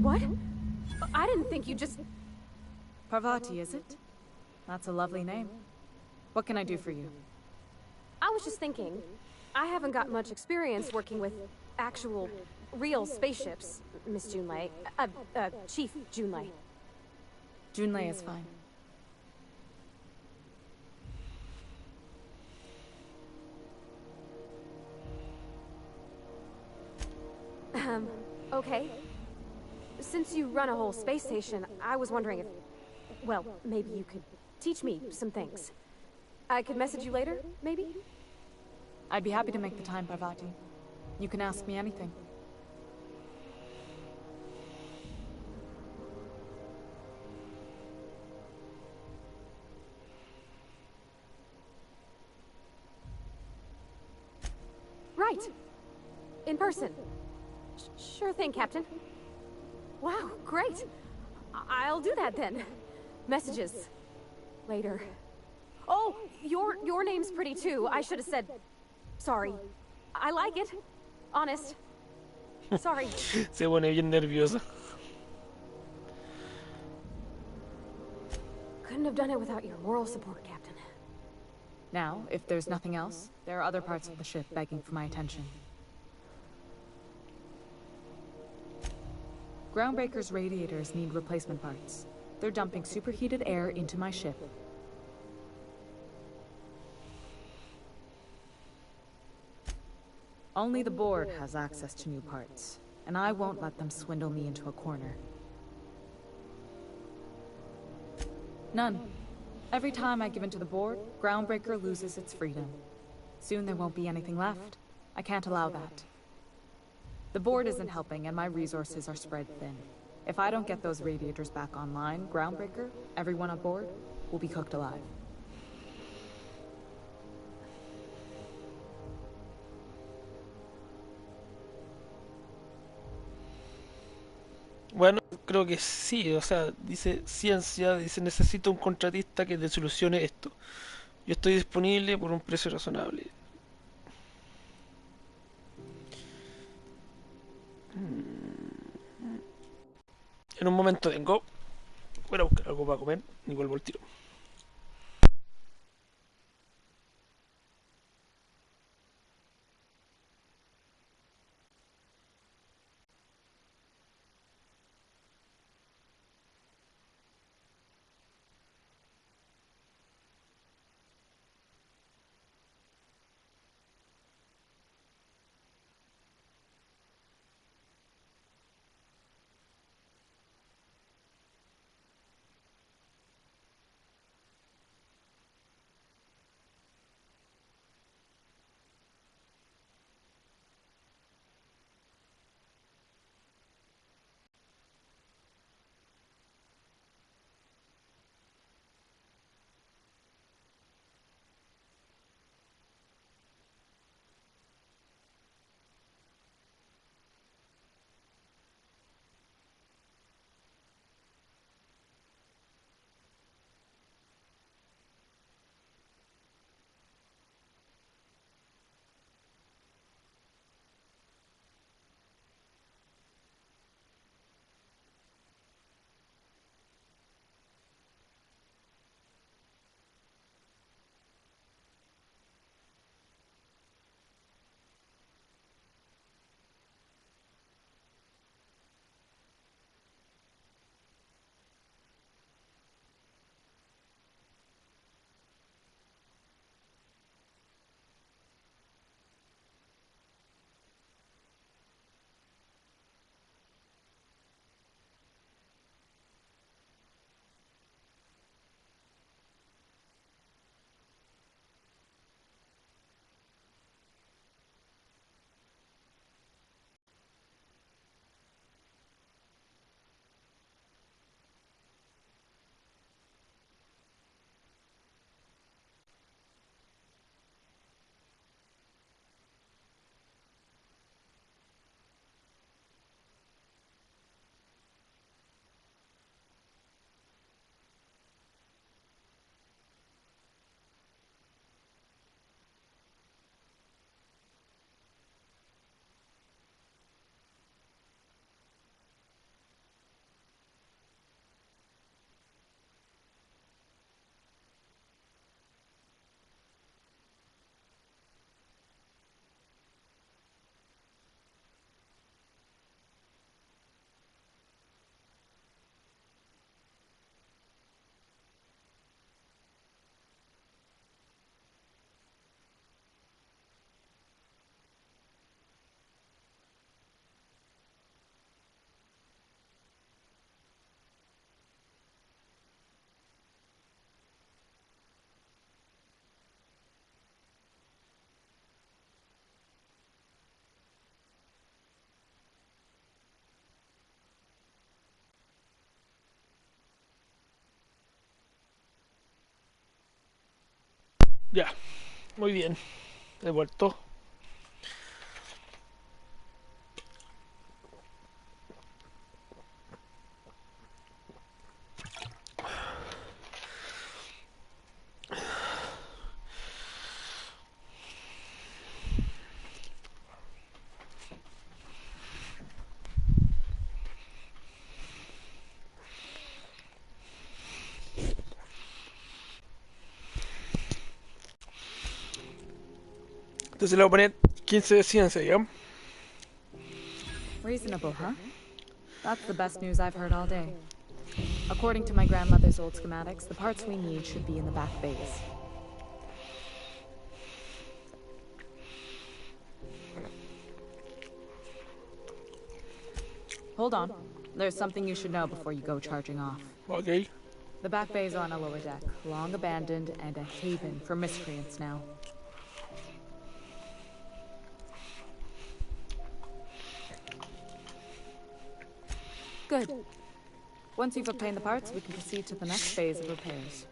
What? I didn't think you just... Parvati, is it? That's a lovely name. What can I do for you? I was just thinking, I haven't got much experience working with actual, real spaceships, Miss Junlei. Chief Junlei. Junlei is fine. Okay. Since you run a whole space station, I was wondering if... Well, maybe you could teach me some things. I could message you later, maybe? I'd be happy to make the time, Parvati. You can ask me anything. Right. In person. Sure thing, Captain. Wow, great. I'll do that then. Messages. Later. Oh, your name's pretty too. I should have said... Sorry. I like it. Honest. Sorry. Se pone bien nerviosa. Couldn't have done it without your moral support, Captain. Now, if there's nothing else, there are other parts of the ship begging for my attention. Groundbreaker's radiators need replacement parts. They're dumping superheated air into my ship. Only the board has access to new parts, and I won't let them swindle me into a corner. None. Every time I give in to the board, Groundbreaker loses its freedom. Soon there won't be anything left. I can't allow that. The board isn't helping, and my resources are spread thin. If I don't get those radiators back online, Groundbreaker, everyone on board, will be cooked alive. Bueno, creo que sí, o sea, dice ciencia, dice necesito un contratista que te solucione esto. Yo estoy disponible por un precio razonable. En un momento vengo. Voy a buscar algo para comer y vuelvo al tiro. Ya, muy bien. He vuelto. Entonces le voy a poner 15 de ciencia, ¿ya? Reasonable, huh? That's the best news I've heard all day. According to my grandmother's old schematics, the parts we need should be in the back bays. Hold on. There's something you should know before you go charging off. Okay. The back bays are on a lower deck, long abandoned and a haven for miscreants now. Good. Once you've obtained the parts, we can proceed to the next phase of repairs.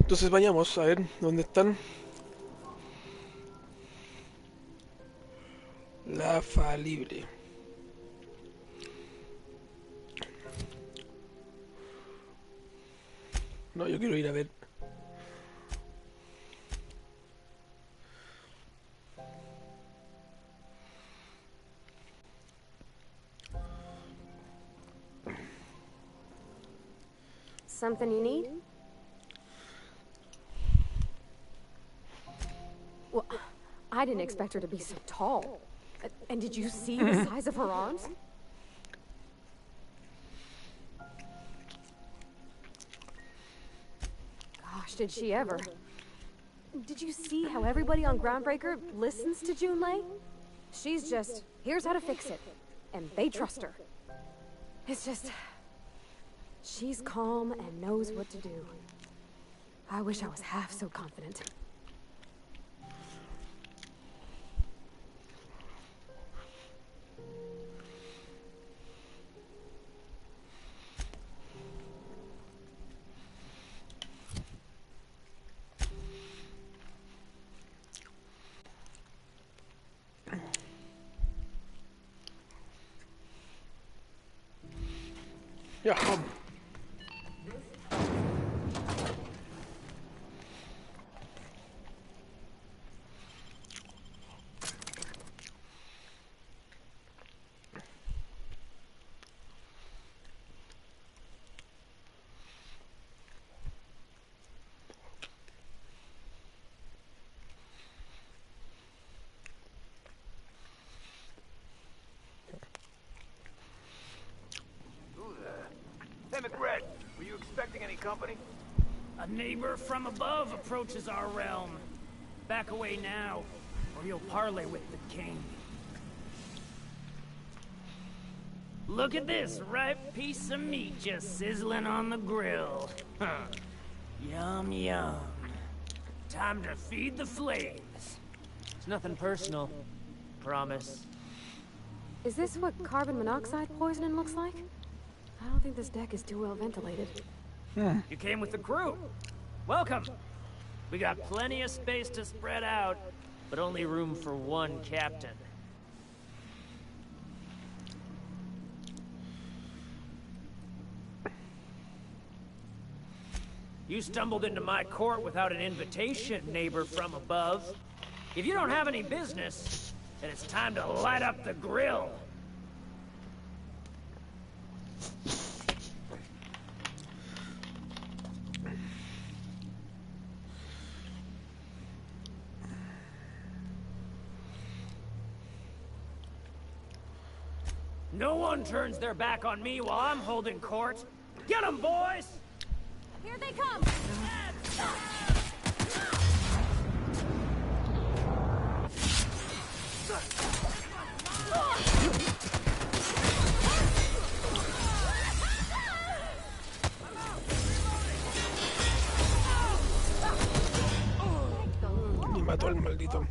Entonces vayamos a ver dónde están. La falible. No, yo quiero ir a ver. Something you need? Well, I didn't expect her to be so tall. And did you see the size of her arms? Gosh, did she ever. Did you see how everybody on Groundbreaker listens to Junlei? She's just, here's how to fix it. And they trust her. It's just... she's calm and knows what to do. I wish I was half so confident. Ja, komm. Hey, McRed, were you expecting any company? A neighbor from above approaches our realm. Back away now, or you'll parley with the king. Look at this ripe piece of meat just sizzling on the grill. Huh. Yum, yum. Time to feed the flames. It's nothing personal. Promise. Is this what carbon monoxide poisoning looks like? I don't think this deck is too well ventilated. You came with the crew. Welcome. We got plenty of space to spread out, but only room for one captain. You stumbled into my court without an invitation, neighbor from above. If you don't have any business, then it's time to light up the grill. No one turns their back on me while I'm holding court. Get 'em, boys! Here they come! Me mató el maldito.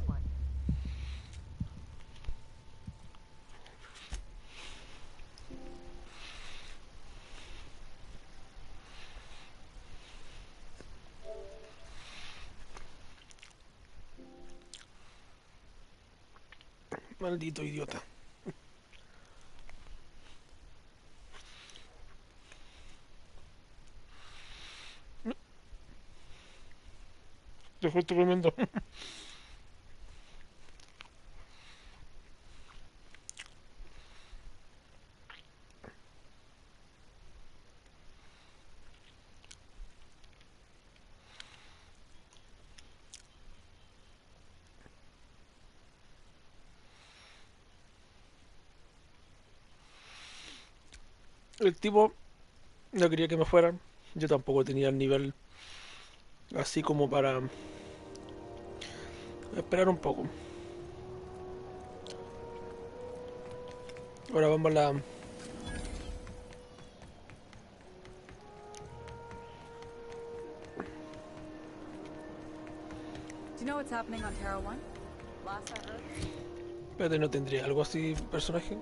Maldito idiota. Se fue tremendo. El tipo no quería que me fuera. Yo tampoco tenía el nivel así como para esperar un poco. Ahora vamos a you know what's happening on Terra 1? Last I heard. Espérate, ¿no tendría algo así personaje?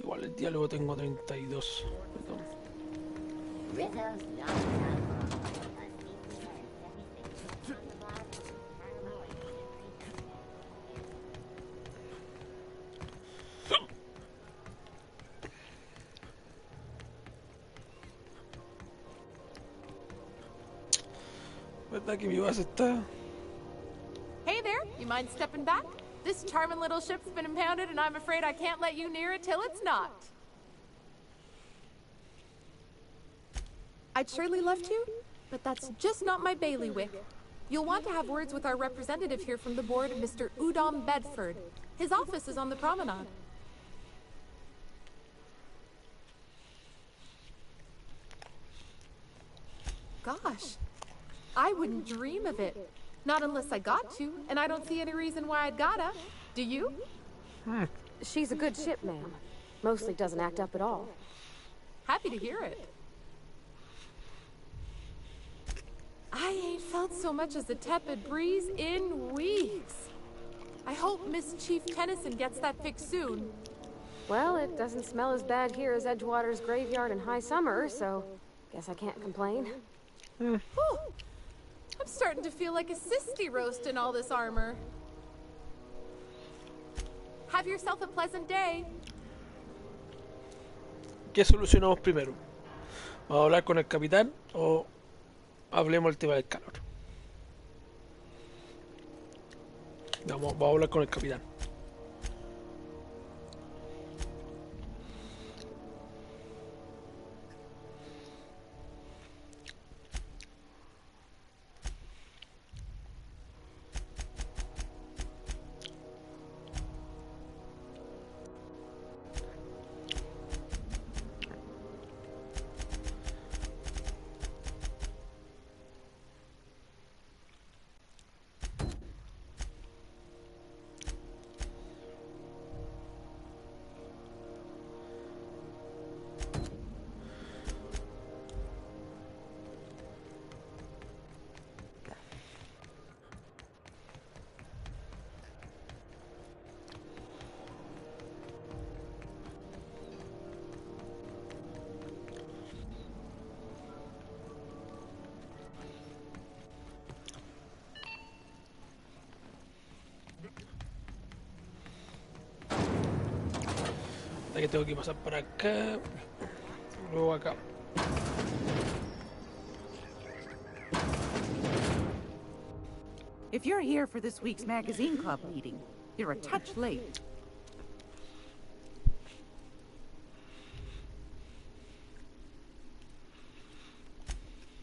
Igual el diálogo tengo 32. Perdón. ¿Verdad que mi base está? Hey there, you mind stepping back? This charming little ship's been impounded and I'm afraid I can't let you near it till it's not. I'd surely love to, but that's just not my bailiwick. You'll want to have words with our representative here from the board, Mr. Udom Bedford. His office is on the promenade. Gosh, I wouldn't dream of it. Not unless I got to, and I don't see any reason why I'd gotta. Do you? She's a good ship, ma'am. Mostly doesn't act up at all. Happy to hear it. I ain't felt so much as a tepid breeze in weeks. I hope Miss Chief Tennyson gets that fixed soon. Well, it doesn't smell as bad here as Edgewater's graveyard in high summer, so guess I can't complain. Whew. I'm starting to feel like a sisty roast in all this armor. Have yourself a pleasant day. ¿Qué solucionamos primero? ¿Vamos a hablar con el capitán o hablemos el tema del calor? Vamos a hablar con el capitán. Que tengo que pasar para acá, luego acá. If you're here for this week's magazine club meeting, you're a touch late.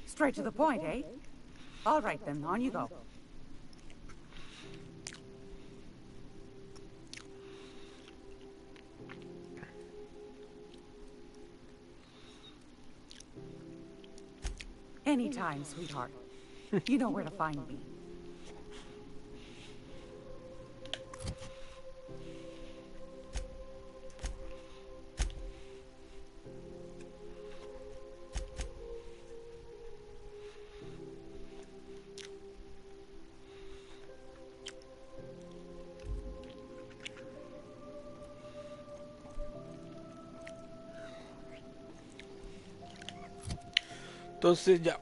Straight to the point, eh? All right then, on you go. Anytime, sweetheart. You know where to find me. Entonces ya.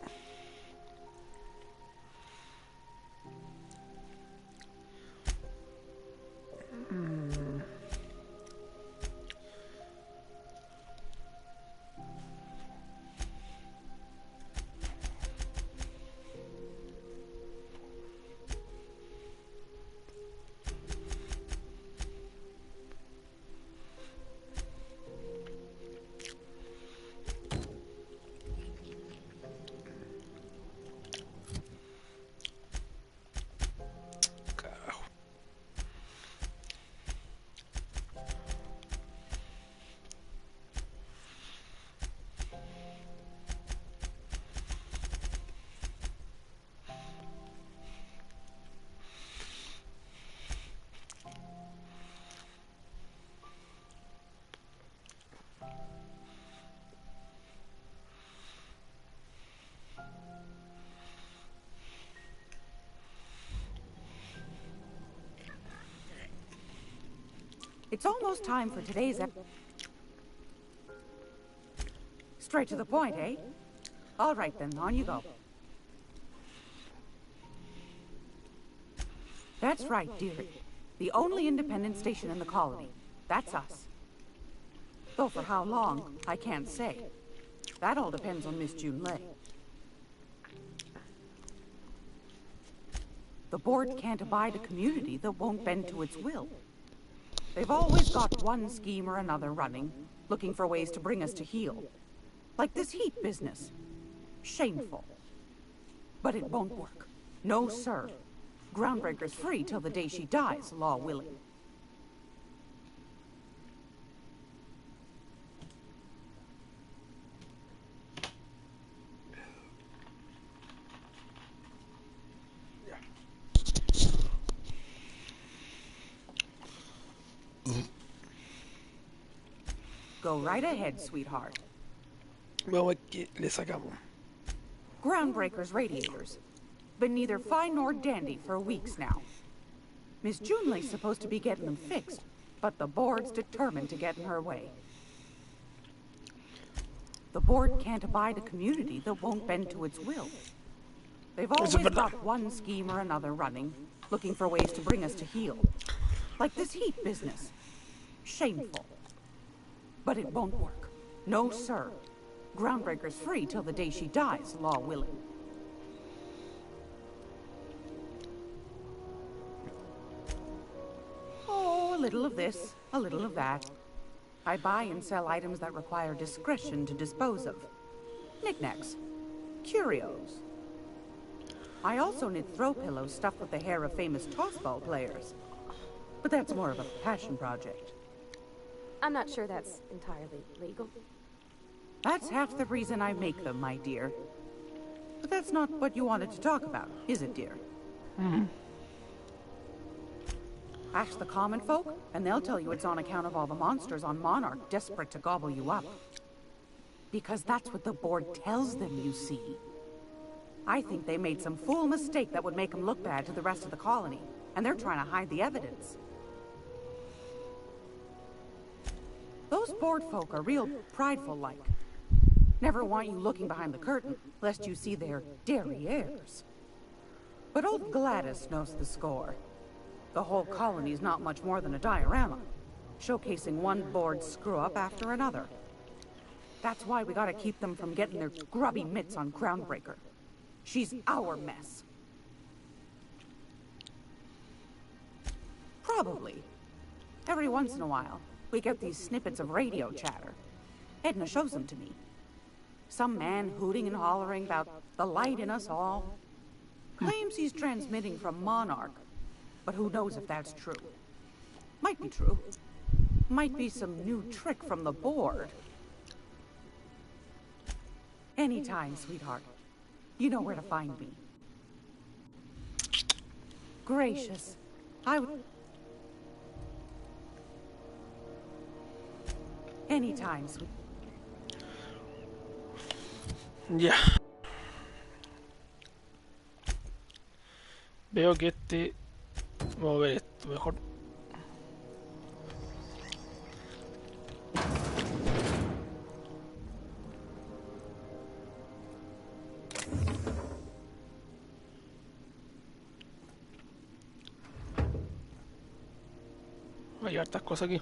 It's almost time for today's Straight to the point, eh? All right then, on you go. That's right, dearie. The only independent station in the colony. That's us. Though for how long, I can't say. That all depends on Miss June Lay. The board can't abide a community that won't bend to its will. They've always got one scheme or another running, looking for ways to bring us to heel. Like this heat business. Shameful. But it won't work. No, sir. Groundbreaker's free till the day she dies, law willing. Go right ahead, sweetheart. Vamos aquí, le sacamos. Groundbreaker's radiators. Been neither fine nor dandy for weeks now. Miss June's supposed to be getting them fixed, but the board's determined to get in her way. The board can't abide a community that won't bend to its will. They've always got one scheme or another running, looking for ways to bring us to heel. Like this heat business. Shameful. But it won't work. No, sir. Groundbreaker's free till the day she dies, law willing. Oh, a little of this, a little of that. I buy and sell items that require discretion to dispose of. Knickknacks. Curios. I also knit throw pillows stuffed with the hair of famous tossball players. But that's more of a passion project. I'm not sure that's entirely legal. That's half the reason I make them, my dear. But that's not what you wanted to talk about, is it, dear? Mm-hmm. Ask the common folk, and they'll tell you it's on account of all the monsters on Monarch desperate to gobble you up. Because that's what the board tells them, you see. I think they made some fool mistake that would make them look bad to the rest of the colony, and they're trying to hide the evidence. Those board folk are real prideful-like. Never want you looking behind the curtain, lest you see their derrieres. But old Gladys knows the score. The whole colony's not much more than a diorama, showcasing one board screw-up after another. That's why we gotta keep them from getting their grubby mitts on Groundbreaker. She's our mess. Probably. Every once in a while, we get these snippets of radio chatter. Edna shows them to me. Some man hooting and hollering about the light in us all. Claims he's transmitting from Monarch, but who knows if that's true. Might be true. Might be some new trick from the board. Anytime, sweetheart. You know where to find me. Gracious. Anytime, sweet. Ya. Veo que este... Vamos a ver esto mejor. Hay hartas cosas aquí.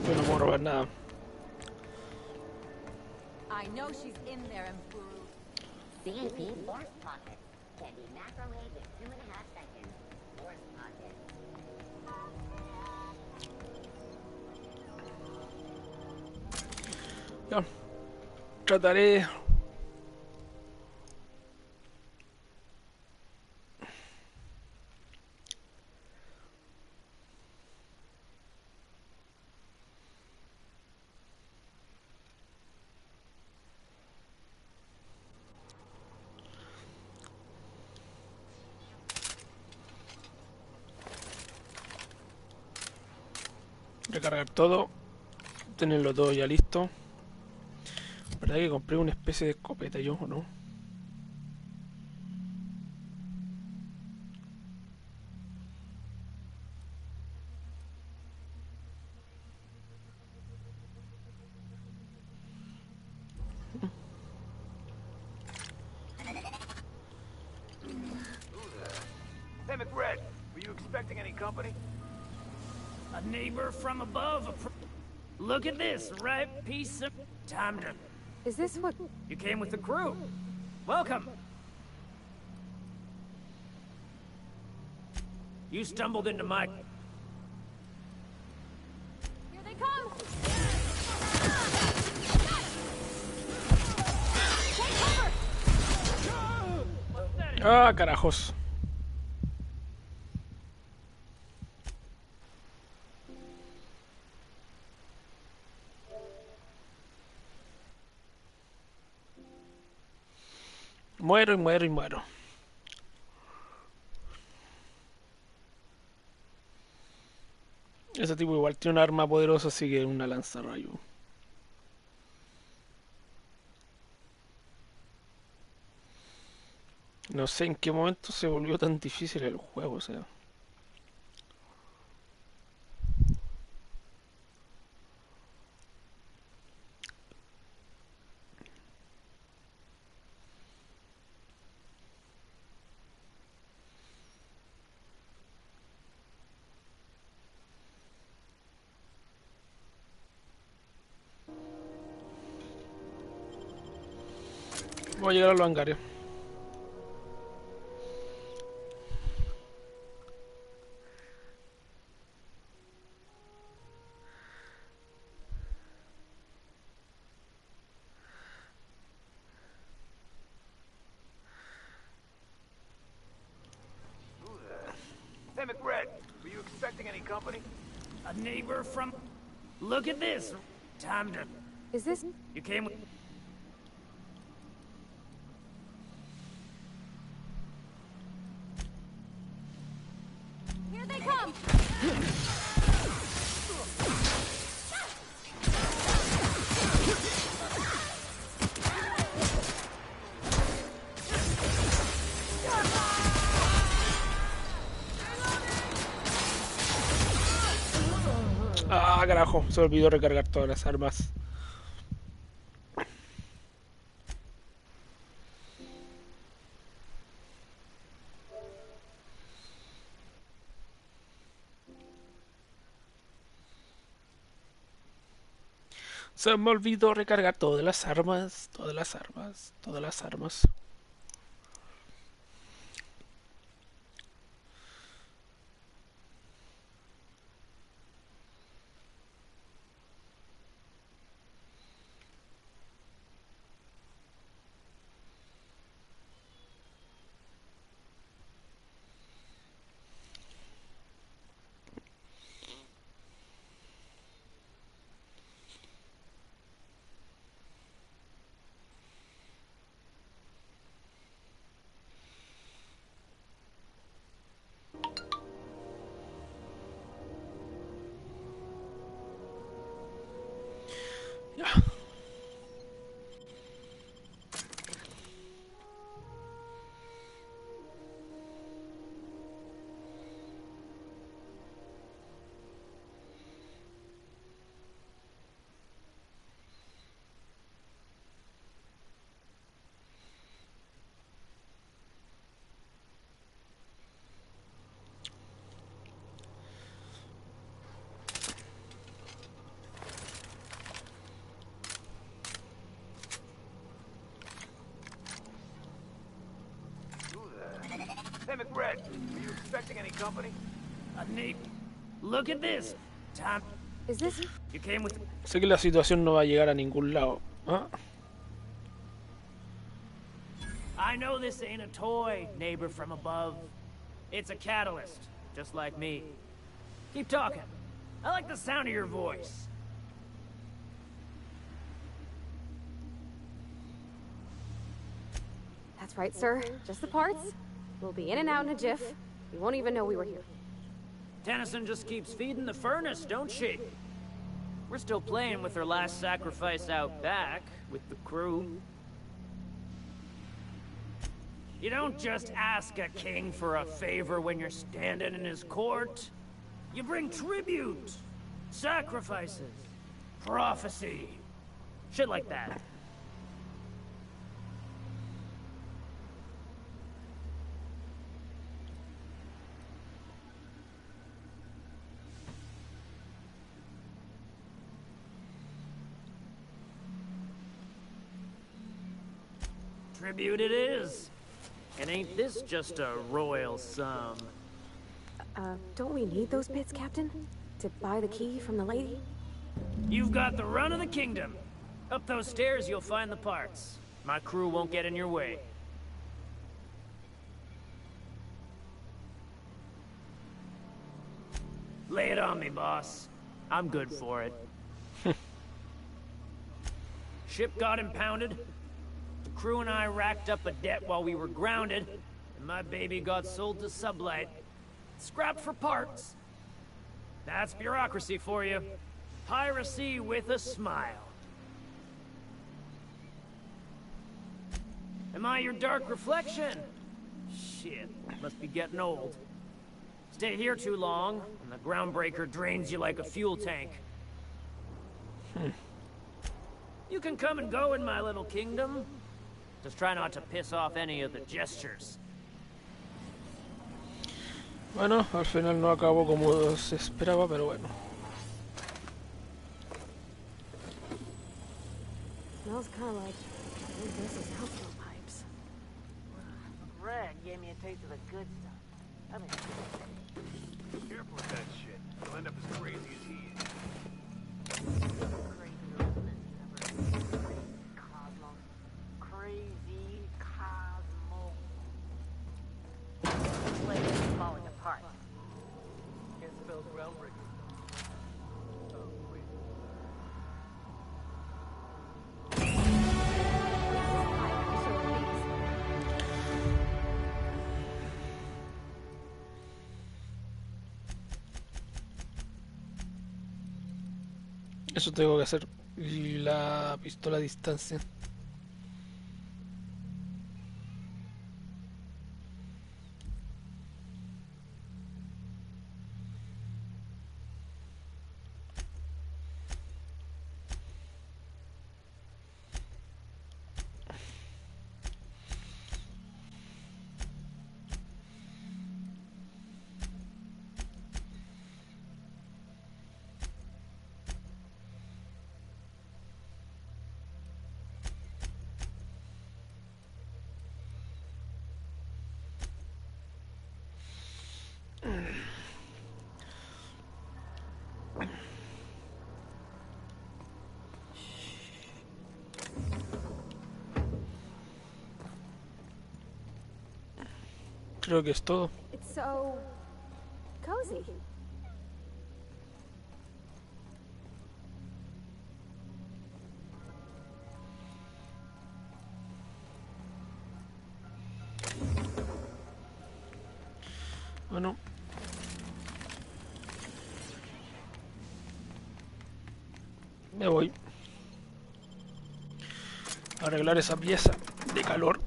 Yo no puedo robar nada. I know she's in there, Mpuru. CAP force pocket. Can be microwaved in 2.5 seconds. Force pocket. Ya. Trataré... recargar todo, tenerlo todo ya listo. ¿Verdad que compré una especie de escopeta yo o no? Red, were you expecting any company? A neighbor from above. Look at this ripe piece of time to... Is this what... You came with the crew. Welcome. You stumbled into my... Here they come! Ah, carajos. Muero y muero y muero. Ese tipo igual tiene un arma poderosa, así que una lanzarrayo. No sé en qué momento se volvió tan difícil el juego, o sea. Voy a llegar a los hangares. Hey, McRed, were you expecting any company? A neighbor from... Look at this. Time to... Is this... You came with... Here they come! Ah, carajo, se me olvidó recargar todas las armas. Se me olvidó recargar todas las armas, todas las armas, todas las armas. Hey, McRed, were you expecting any company? A neighbor. Look at this. Time... Is this... You came with... Sé que la situación no va a llegar a ningún lado. ¿Ah? I know this ain't a toy, neighbor from above. It's a catalyst, just like me. Keep talking. I like the sound of your voice. That's right, sir. Just the parts. We'll be in and out in a jiff. You won't even know we were here. Tennyson just keeps feeding the furnace, don't she? We're still playing with her last sacrifice out back, with the crew. You don't just ask a king for a favor when you're standing in his court. You bring tribute, sacrifices, prophecy, shit like that. Tribute it is. And ain't this just a royal sum? Don't we need those bits, Captain? To buy the key from the lady? You've got the run of the kingdom. Up those stairs, you'll find the parts. My crew won't get in your way. Lay it on me, boss. I'm good for it. Ship got impounded. The crew and I racked up a debt while we were grounded, and my baby got sold to Sublight. Scrapped for parts. That's bureaucracy for you. Piracy with a smile. Am I your dark reflection? Shit, must be getting old. Stay here too long, and the groundbreaker drains you like a fuel tank. You can come and go in my little kingdom. Just try not to piss off any of the gestures. Bueno, al final no acabó como se esperaba, pero bueno. Smells kind of like this is outflow pipes. Red gave me a taste of the good stuff. I mean, Careful with that shit. You'll end up as crazy as he is. Crazy Cosmo. The place is falling apart. Can't spell groundbreaker. Oh, wait. Eso tengo que hacer la pistola a distancia. Creo que es todo. It's so cozy. Bueno. Me voy a arreglar esa pieza de calor.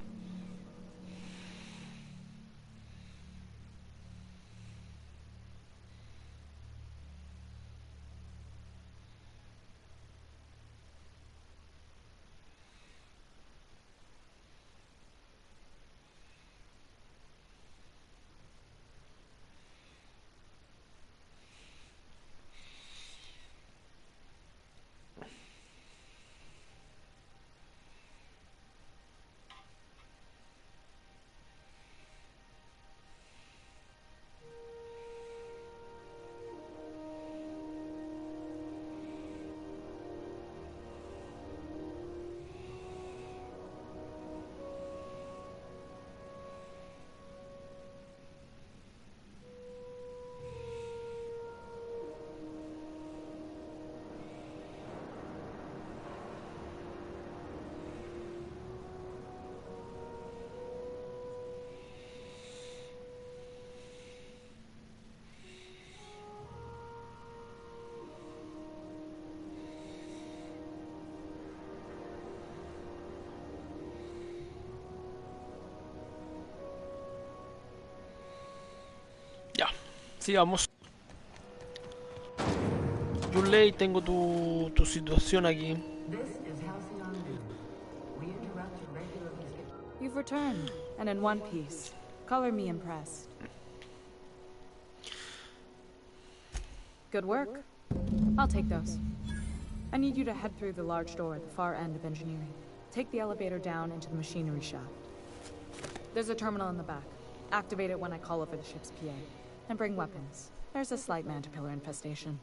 Sigamos. Yulei, tengo tu situación aquí. You've returned, and in one piece. Color me impressed. Good work. I'll take those. I need you to head through the large door at the far end of engineering. Take the elevator down into the machinery shaft. There's a terminal in the back. Activate it when I call over the ship's PA. And bring weapons. There's a slight mantipillar infestation.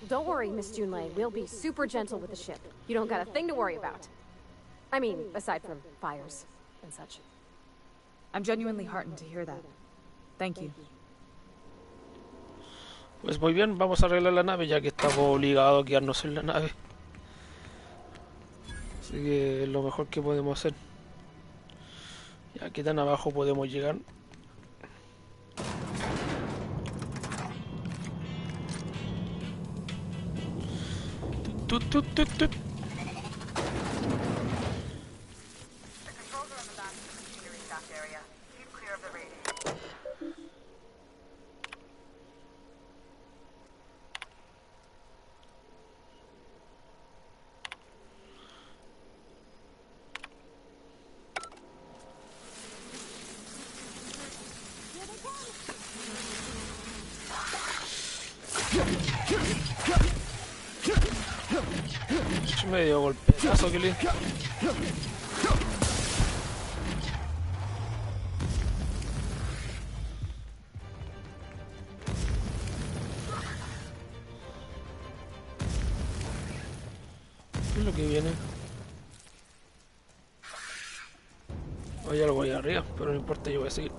Don't worry, Miss Junlei. We'll be super gentle with the ship. You don't got a thing to worry about. I mean, aside from fires and such. I'm genuinely heartened to hear that. Thank you. Pues muy bien, vamos a arreglar la nave ya que estamos obligados a quedarnos en la nave. Así que es lo mejor que podemos hacer. Ya que tan abajo podemos llegar. Tut, tut, tut, tut. Me dio golpeazo que le... ¿Qué es lo que viene? Hay algo ahí arriba, pero no importa, yo voy a seguir.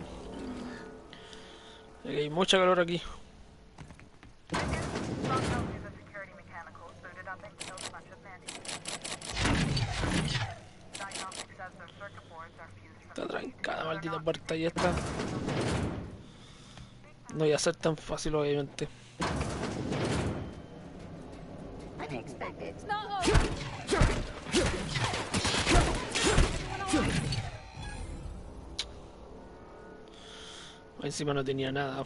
Hay mucha calor aquí. Está trancada, maldita puerta, y esta. No iba a ser tan fácil, obviamente. Encima no tenía nada.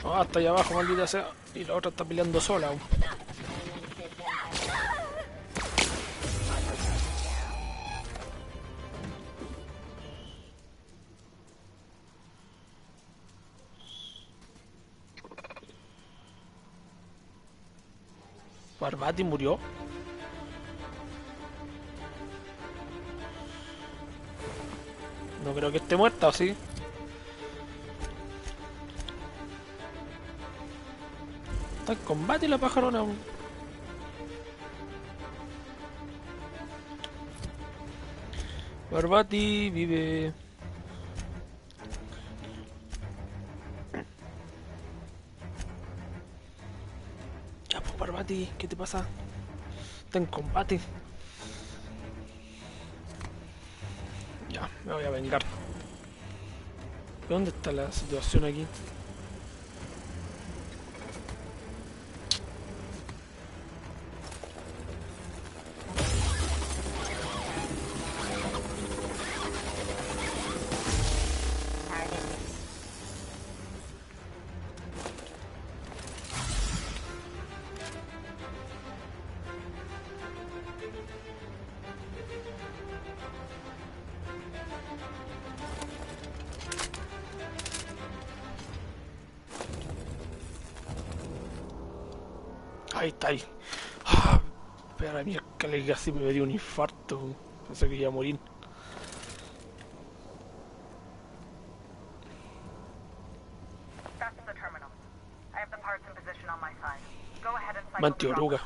Oh, hasta allá abajo, maldita sea. Y la otra está peleando sola aún. Barbati murió. No creo que esté muerta, ¿o sí? Está en combate la pajarona aún. Barbati vive. Ya pues Barbati, ¿qué te pasa? Está en combate. Ya, me voy a vengar. ¿Dónde está la situación aquí? Ahí está ahí. Ah, pero mira, que casi me dio un infarto. Pensé que iba a morir. Mantioruga.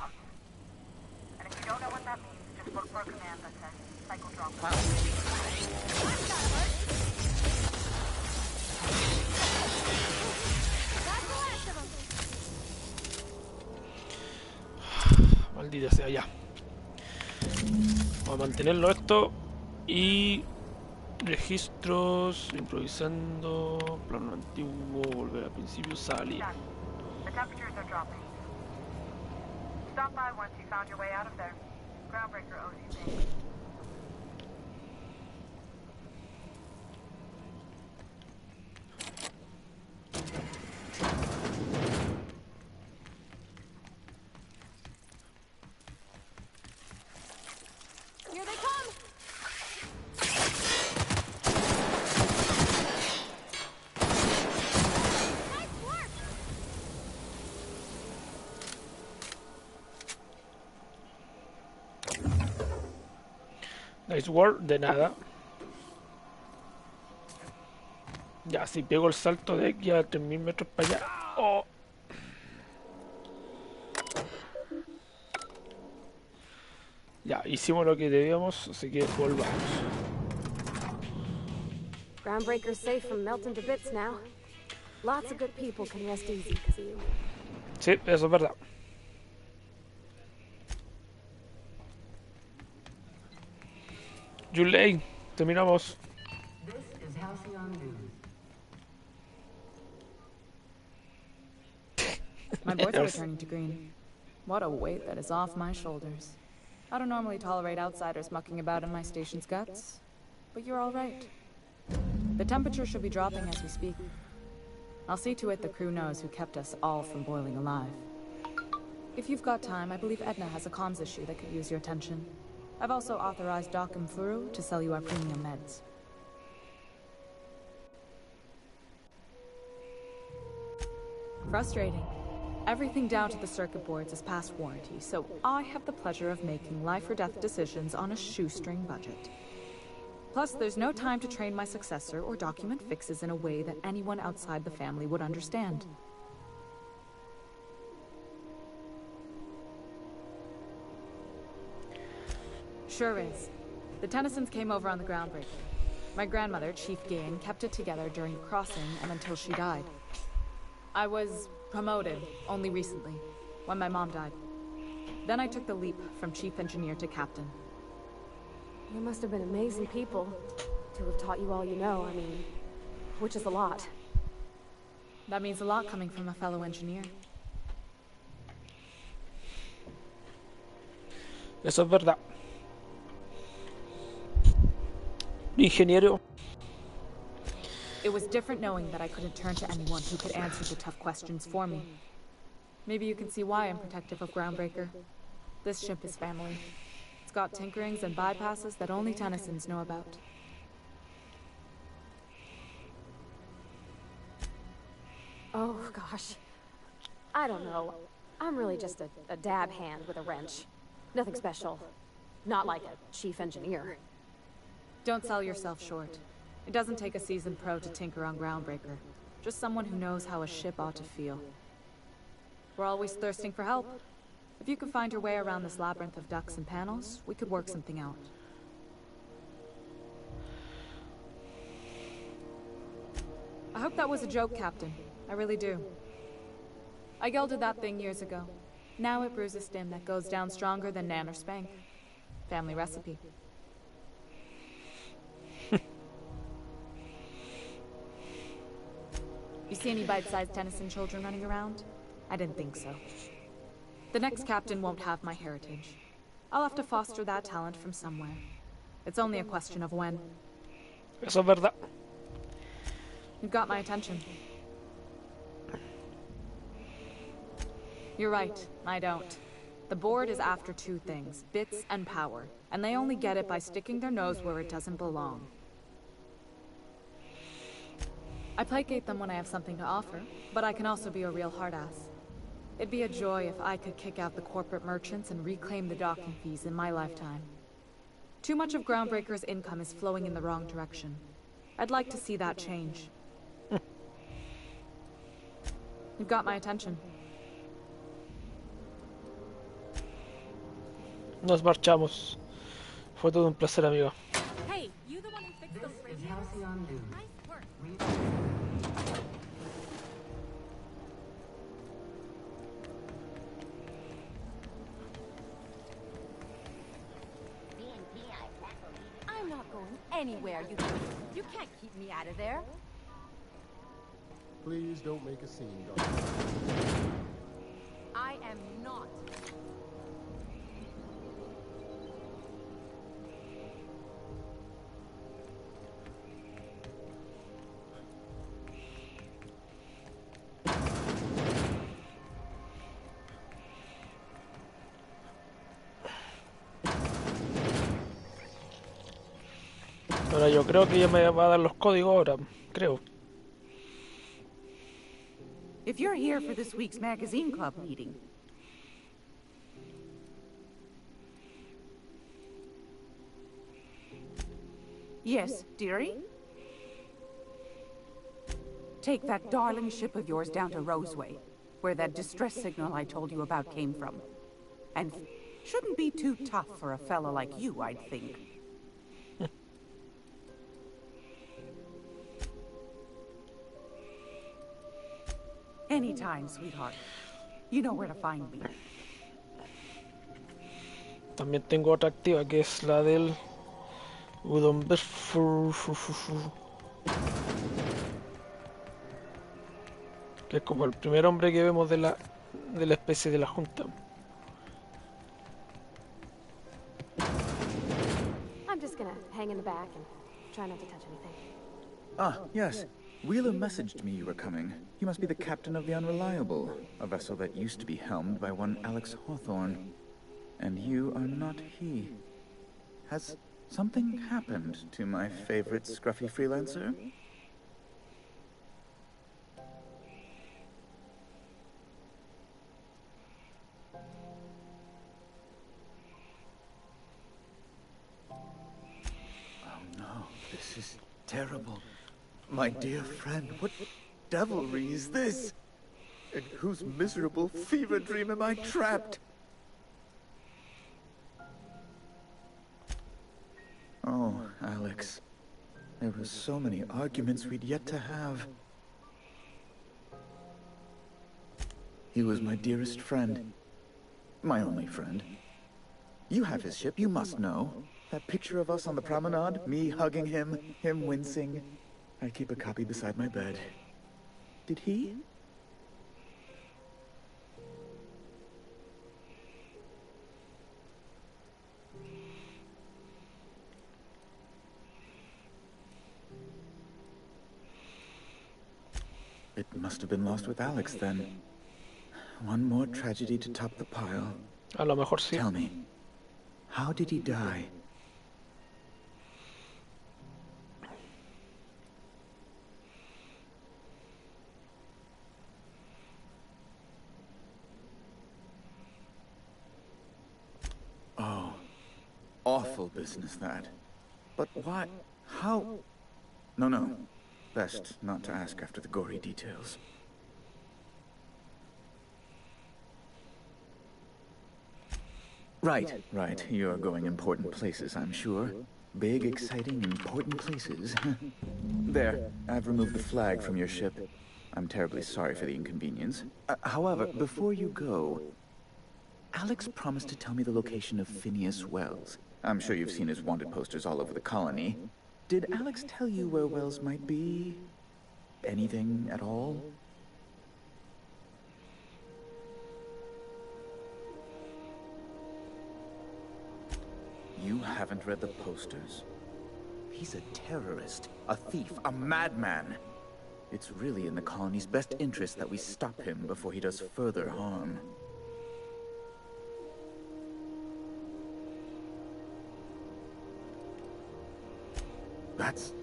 Maldita sea, ya. Vamos a mantenerlo esto. Y registros, improvisando, plano antiguo, volver al principio, salir. Stop by once you found your way out of there. Groundbreaker owes you things. Here they come! Nice work! Nice work, de nada. Ya, si pego el salto de aquí a 3000 metros para allá. Oh. Ya, hicimos lo que debíamos, así que volvamos. Groundbreaker's safe from melting to bits now. Lots of good people can rest easy because of you. Sí, eso es verdad. Juley, terminamos. This is Halcyon News. My boards are returning to green. What a weight that is off my shoulders. I don't normally tolerate outsiders mucking about in my station's guts, but you're all right. The temperature should be dropping as we speak. I'll see to it the crew knows who kept us all from boiling alive. If you've got time, I believe Edna has a comms issue that could use your attention. I've also authorized Doc and Furu to sell you our premium meds. Frustrating. Everything down to the circuit boards is past warranty, so I have the pleasure of making life or death decisions on a shoestring budget. Plus, there's no time to train my successor or document fixes in a way that anyone outside the family would understand. Sure is. The Tennysons came over on the Groundbreaker. My grandmother, Chief Gain, kept it together during the crossing and until she died. I was promoted only recently, when my mom died. Then I took the leap from chief engineer to captain. You must have been amazing people to have taught you all you know, I mean, which is a lot. That means a lot coming from a fellow engineer. Eso es verdad. Ingeniero. It was different knowing that I couldn't turn to anyone who could answer the tough questions for me. Maybe you can see why I'm protective of Groundbreaker. This ship is family. It's got tinkerings and bypasses that only Tennysons know about. Oh, gosh. I don't know. I'm really just a dab hand with a wrench. Nothing special. Not like a chief engineer. Don't sell yourself short. It doesn't take a seasoned pro to tinker on Groundbreaker. Just someone who knows how a ship ought to feel. We're always thirsting for help. If you can find your way around this labyrinth of ducts and panels, we could work something out. I hope that was a joke, Captain. I really do. I gelded that thing years ago. Now it brews a stim that goes down stronger than Nan or Spank. Family recipe. You see any bite-sized Tennyson children running around? I didn't think so. The next captain won't have my heritage. I'll have to foster that talent from somewhere. It's only a question of when. Eso es verdad. You've got my attention. You're right, I don't. The board is after two things, bits and power, and they only get it by sticking their nose where it doesn't belong. I placate them when I have something to offer, but I can also be a real hard-ass. It'd be a joy if I could kick out the corporate merchants and reclaim the docking fees in my lifetime. Too much of Groundbreaker's income is flowing in the wrong direction. I'd like to see that change. You've got my attention. Nos marchamos. Fue todo un placer, amigo. Hey, you the one who fixed those radios? This is Halcyon News. Nice work. I'm not going anywhere, you can't keep me out of there. Please don't make a scene, darling. I am not. Ahora yo creo que ya me va a dar los códigos ahora, creo. If you're here for this week's magazine club meeting. Yes, dearie? Take that darling ship of yours down to Roseway, where that distress signal I told you about came from. And shouldn't be too tough for a fella like you, I'd think. Anytime, sweetheart. You know where to find me. También tengo otra activa que es la del Udon que es como el primer hombre que vemos de la especie de la Junta. I'm just gonna hang in the back and try not to touch anything. Ah, yes. Wheeler messaged me you were coming. He must be the captain of the Unreliable, a vessel that used to be helmed by one Alex Hawthorne. And you are not he. Has something happened to my favorite scruffy freelancer? Oh no, this is terrible. My dear friend, what devilry is this? In whose miserable fever dream am I trapped? Oh, Alex. There were so many arguments we'd yet to have. He was my dearest friend. My only friend. You have his ship, you must know. That picture of us on the promenade, me hugging him wincing. I keep a copy beside my bed. Did he? It must have been lost with Alex then. One more tragedy to top the pile. A lo mejor sí. Tell me, how did he die? Oh, awful business that. But why? How? No. Best not to ask after the gory details. Right. You're going important places, I'm sure. Big, exciting, important places. There, I've removed the flag from your ship. I'm terribly sorry for the inconvenience. However, before you go, Alex promised to tell me the location of Phineas Wells. I'm sure you've seen his wanted posters all over the colony. Did Alex tell you where Wells might be? Anything at all? You haven't read the posters? He's a terrorist, a thief, a madman. It's really in the colony's best interest that we stop him before he does further harm. That's...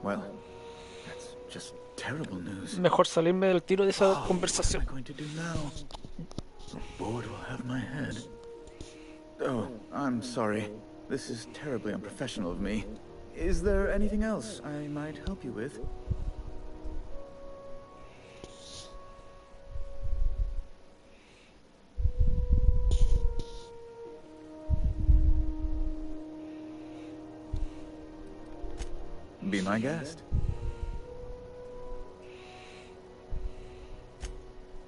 well, that's just terrible news. Mejor salirme del tiro de esa conversación. What am I going to do now? The board will have my head. Oh, I'm sorry. This is terribly unprofessional of me. Is there anything else I might help you with? Be my guest.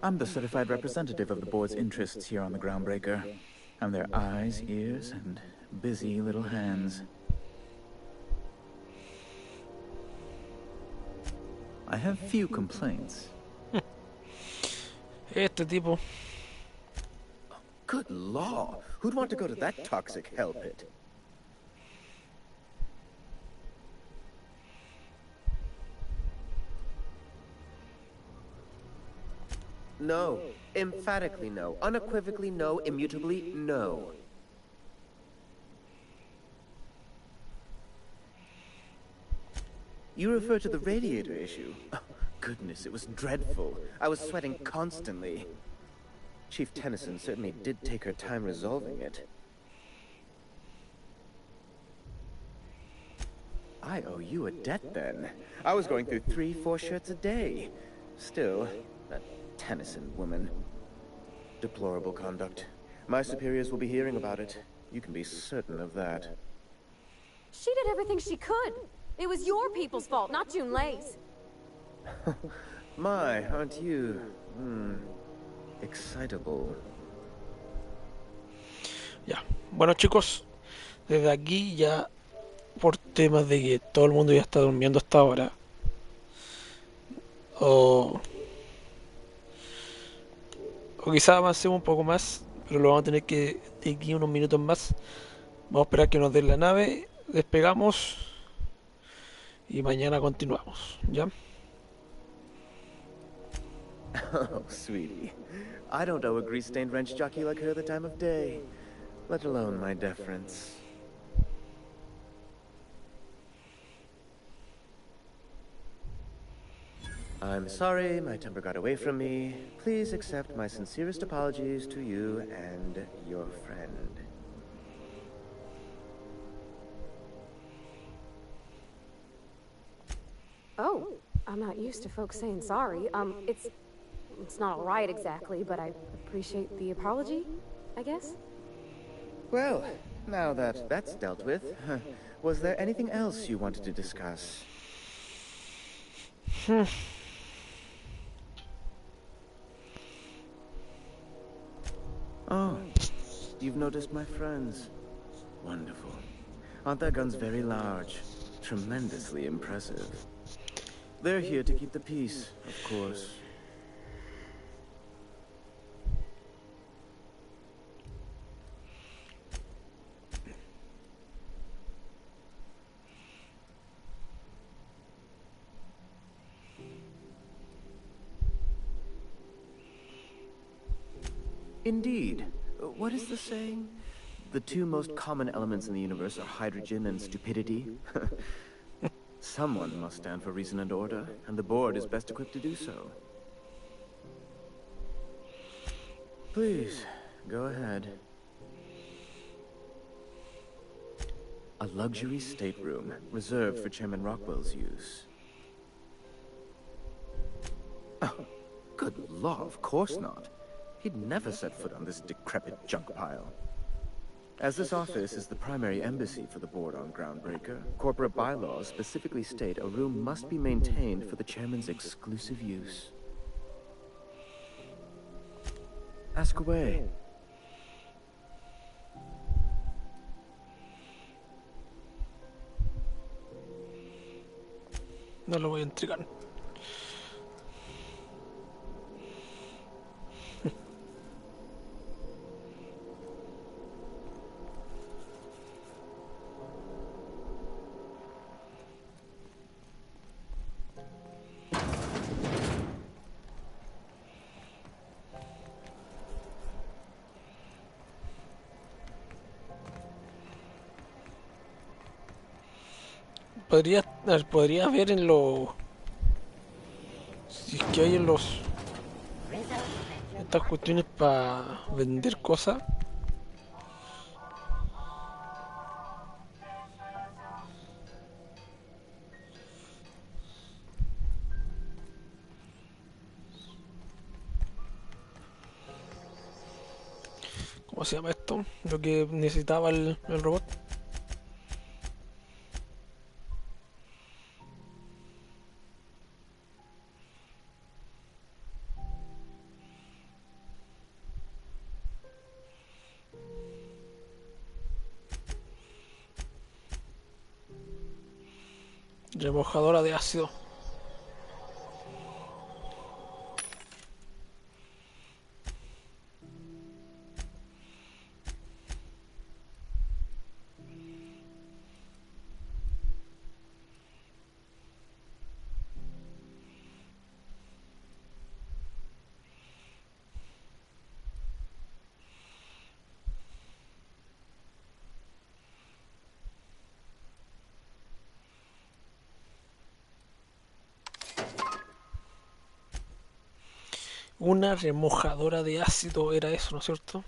I'm the certified representative of the board's interests here on the Groundbreaker. I'm their eyes, ears, and busy little hands. I have few complaints. Este tipo. Good law! Who'd want to go to that toxic hell pit? No. Emphatically no. Unequivocally no. Immutably no. You refer to the radiator issue? Oh, goodness, it was dreadful. I was sweating constantly. Chief Tennyson certainly did take her time resolving it. I owe you a debt then. I was going through 3-4 shirts a day. Still, that Tennyson woman. Deplorable conduct. My superiors will be hearing about it. You can be certain of that. She did everything she could. It was your people's fault, not June Lay's. My, aren't you? Excitable. Ya. Bueno, chicos, desde aquí ya, por temas de que todo el mundo ya está durmiendo hasta ahora, o quizás avancemos un poco más, pero lo vamos a tener que de aquí unos minutos más. Vamos a esperar que nos den la nave, despegamos y mañana continuamos, ¿ya? Oh, sweetie. I don't owe a grease-stained wrench jockey like her the time of day, let alone my deference. I'm sorry my temper got away from me. Please accept my sincerest apologies to you and your friend. Oh, I'm not used to folks saying sorry. It's not all right exactly, but I appreciate the apology, I guess. Well, now that that's dealt with, was there anything else you wanted to discuss? Oh, you've noticed my friends. Wonderful. Aren't their guns very large? Tremendously impressive. They're here to keep the peace, of course. Indeed. What is the saying? The two most common elements in the universe are hydrogen and stupidity. Someone must stand for reason and order, and the board is best equipped to do so. Please, go ahead. A luxury stateroom, reserved for Chairman Rockwell's use. Oh, good law, of course not. He'd never set foot on this decrepit junk pile. As this office is the primary embassy for the board on Groundbreaker, corporate bylaws specifically state a room must be maintained for the chairman's exclusive use. Ask away. No lo voy a entregar. Podría ver en lo... Si es que hay en los... Estas cuestiones para vender cosas. ¿Cómo se llama esto? Lo que necesitaba el robot. Remojadora de ácido. Una remojadora de ácido era eso, ¿no es cierto?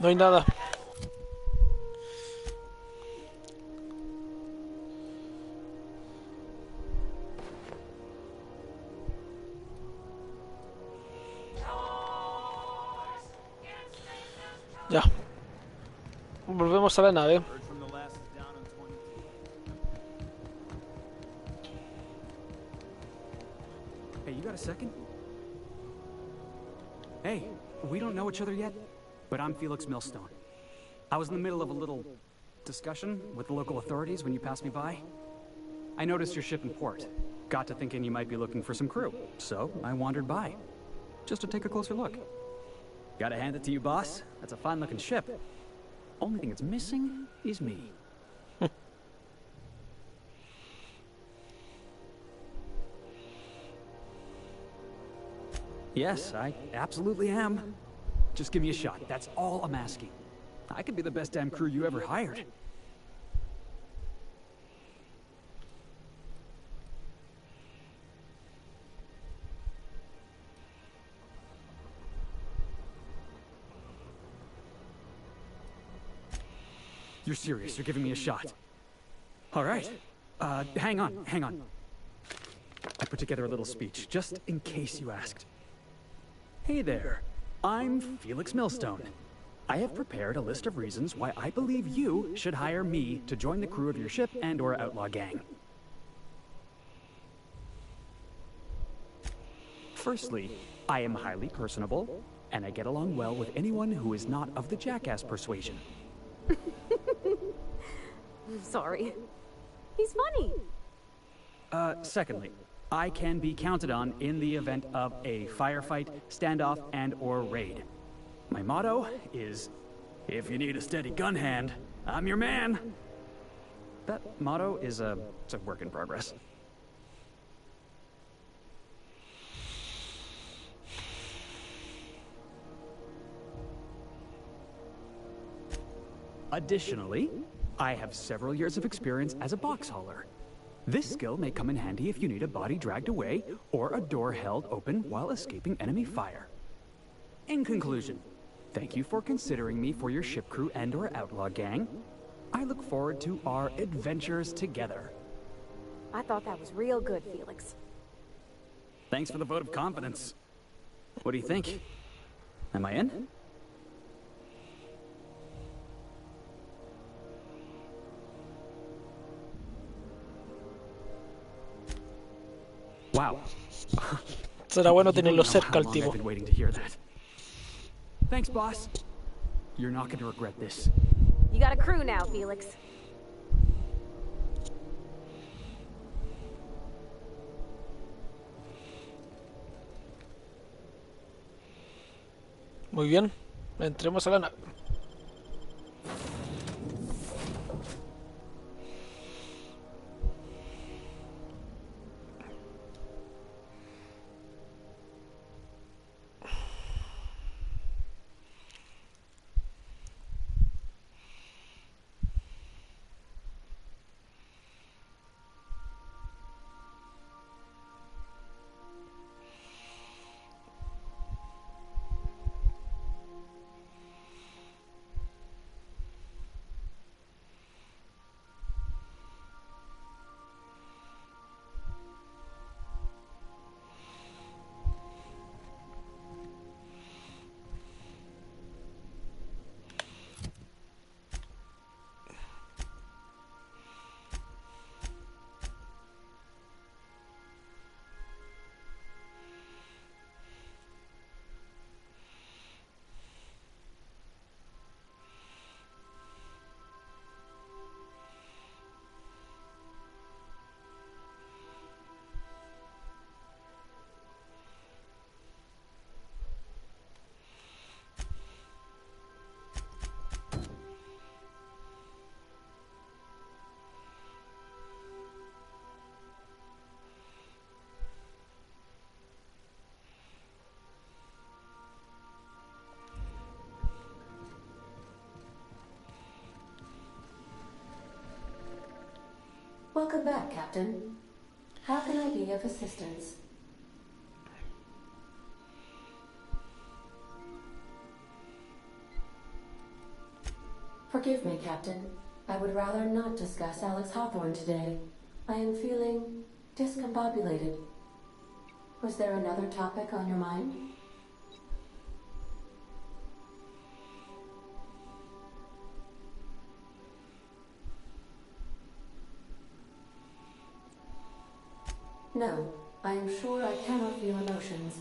No hay nada. Ya. Volvemos a la nave. Hey, you got a second? Hey, we don't know each other yet, but I'm Felix Millstone. I was in the middle of a little discussion with the local authorities when you passed me by. I noticed your ship in port. Got to thinking you might be looking for some crew, so I wandered by, just to take a closer look. Gotta hand it to you, boss. That's a fine-looking ship. Only thing it's missing is me. Yes, I absolutely am. Just give me a shot. That's all I'm asking. I could be the best damn crew you ever hired. You're serious. You're giving me a shot. All right. Hang on. I put together a little speech, just in case you asked. Hey there. I'm Felix Millstone. I have prepared a list of reasons why I believe you should hire me to join the crew of your ship and/or outlaw gang. Firstly, I am highly personable, and I get along well with anyone who is not of the jackass persuasion. I'm sorry. He's funny. Secondly, I can be counted on in the event of a firefight, standoff, and/or raid. My motto is, if you need a steady gun hand, I'm your man. That motto is it's a work in progress. Additionally, I have several years of experience as a box hauler. This skill may come in handy if you need a body dragged away or a door held open while escaping enemy fire. In conclusion, thank you for considering me for your ship crew and/or outlaw gang. I look forward to our adventures together. I thought that was real good, Felix. Thanks for the vote of confidence. What do you think? Am I in? Wow. Será bueno tenerlo cerca al tipo. I've been waiting to hear that. Thanks, boss. You're not going to regret this. You got a crew now, Felix. Muy bien. Entremos a la nave. Welcome back, Captain. How can I be of assistance? Forgive me, Captain. I would rather not discuss Alex Hawthorne today. I am feeling discombobulated. Was there another topic on your mind? No, I am sure I cannot feel emotions.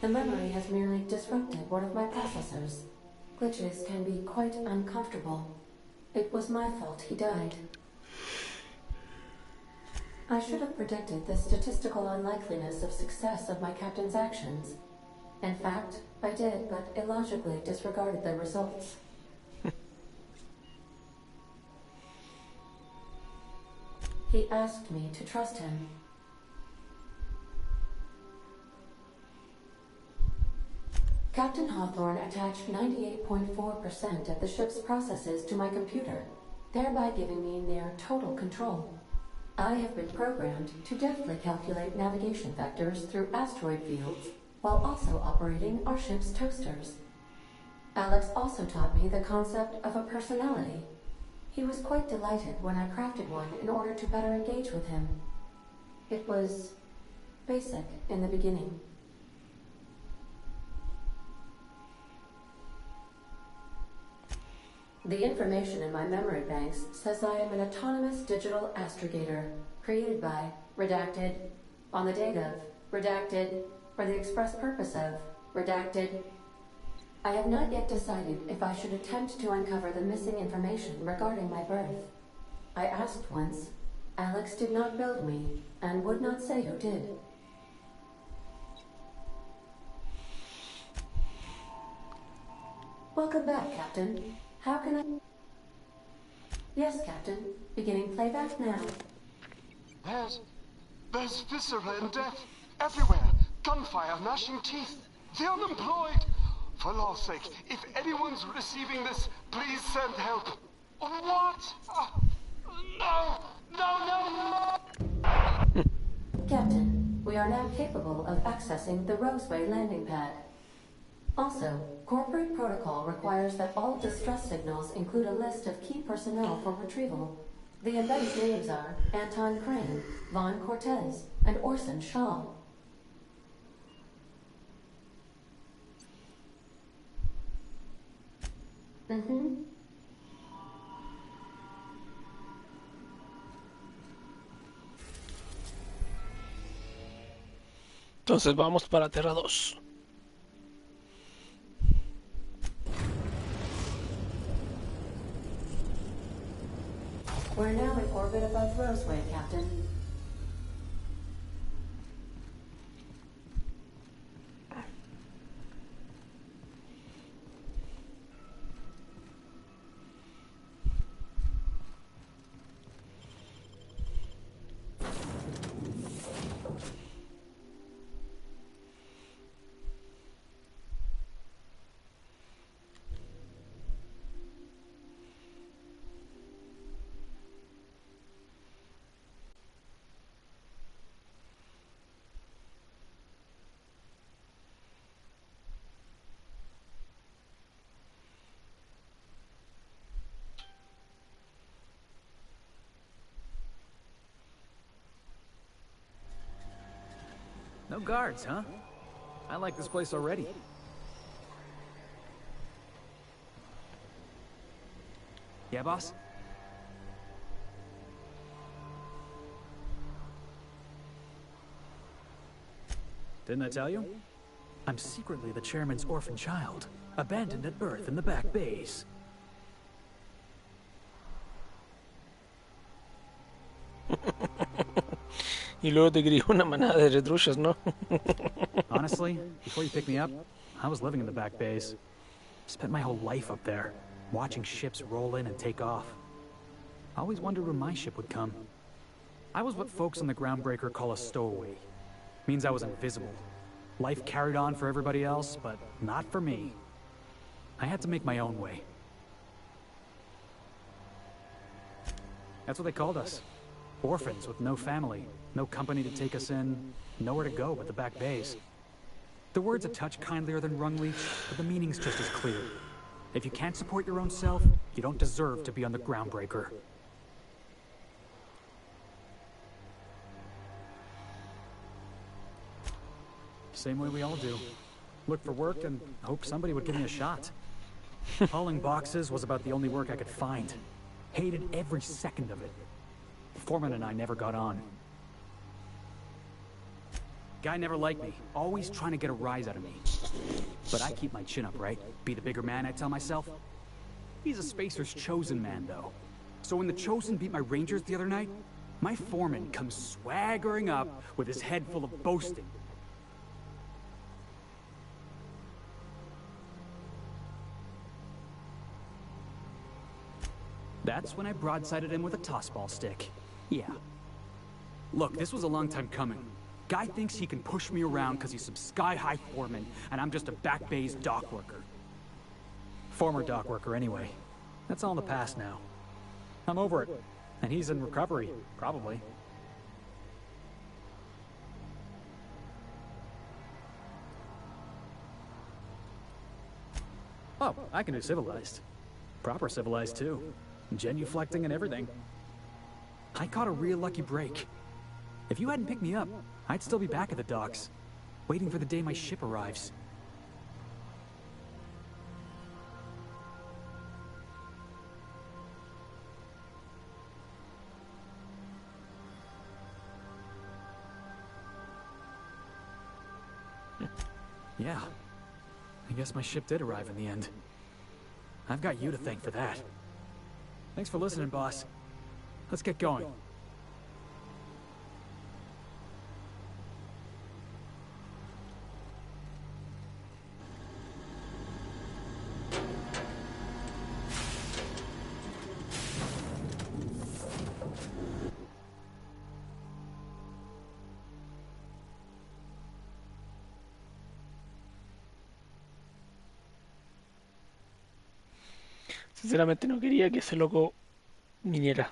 The memory has merely disrupted one of my processors. Glitches can be quite uncomfortable. It was my fault he died. I should have predicted the statistical unlikeliness of success of my captain's actions. In fact, I did, but illogically disregarded the results. He asked me to trust him. Captain Hawthorne attached 98.4% of the ship's processes to my computer, thereby giving me near total control. I have been programmed to deftly calculate navigation vectors through asteroid fields, while also operating our ship's toasters. Alex also taught me the concept of a personality. He was quite delighted when I crafted one in order to better engage with him. It was basic in the beginning. The information in my memory banks says I am an autonomous digital astrogator, created by, redacted, on the date of, redacted, for the express purpose of, redacted. I have not yet decided if I should attempt to uncover the missing information regarding my birth. I asked once. Alex did not build me, and would not say who did. Welcome back, Captain. How can I... Yes, Captain. Beginning playback now. There's viscera and death. Everywhere. Gunfire, gnashing teeth. The unemployed. For law's sake, if anyone's receiving this, please send help. What? No! No! Captain, we are now capable of accessing the Roseway landing pad. Also, corporate protocol requires that all distress signals include a list of key personnel for retrieval. The embedded names are Anton Crane, Vaughn Cortez, and Orson Shaw. Entonces vamos para Terra 2. We're now in orbit above Roseway, Captain. No guards, huh? I like this place already. Yeah, boss? Didn't I tell you? I'm secretly the chairman's orphan child, abandoned at birth in the back bays. Y luego te crió una manada de retruchas, ¿no? Honestly, before you picked me up, I was living in the back bays. Spent my whole life up there, watching ships roll in and take off. I always wondered when my ship would come. I was what folks on the Groundbreaker call a stowaway. Means I was invisible. Life carried on for everybody else, but not for me. I had to make my own way. That's what they called us. Orphans with no family, no company to take us in, nowhere to go but the back bays. The word's a touch kindlier than Rungleach, but the meaning's just as clear. If you can't support your own self, you don't deserve to be on the Groundbreaker. Same way we all do. Look for work and hope somebody would give me a shot. Hauling boxes was about the only work I could find. Hated every second of it. Foreman and I never got on. Guy never liked me, always trying to get a rise out of me. But I keep my chin up, right? Be the bigger man, I tell myself. He's a Spacer's chosen man, though. So when the Chosen beat my Rangers the other night, my foreman comes swaggering up with his head full of boasting. That's when I broadsided him with a tossball stick. Yeah. Look, this was a long time coming. Guy thinks he can push me around because he's some sky-high foreman, and I'm just a back bay's dock worker. Former dock worker, anyway. That's all in the past now. I'm over it. And he's in recovery, probably. Oh, I can do civilized. Proper civilized, too. Genuflecting and everything. I caught a real lucky break. If you hadn't picked me up, I'd still be back at the docks, waiting for the day my ship arrives. Yeah, I guess my ship did arrive in the end. I've got you to thank for that. Thanks for listening, boss. Let's get going. Sinceramente no quería que ese loco viniera.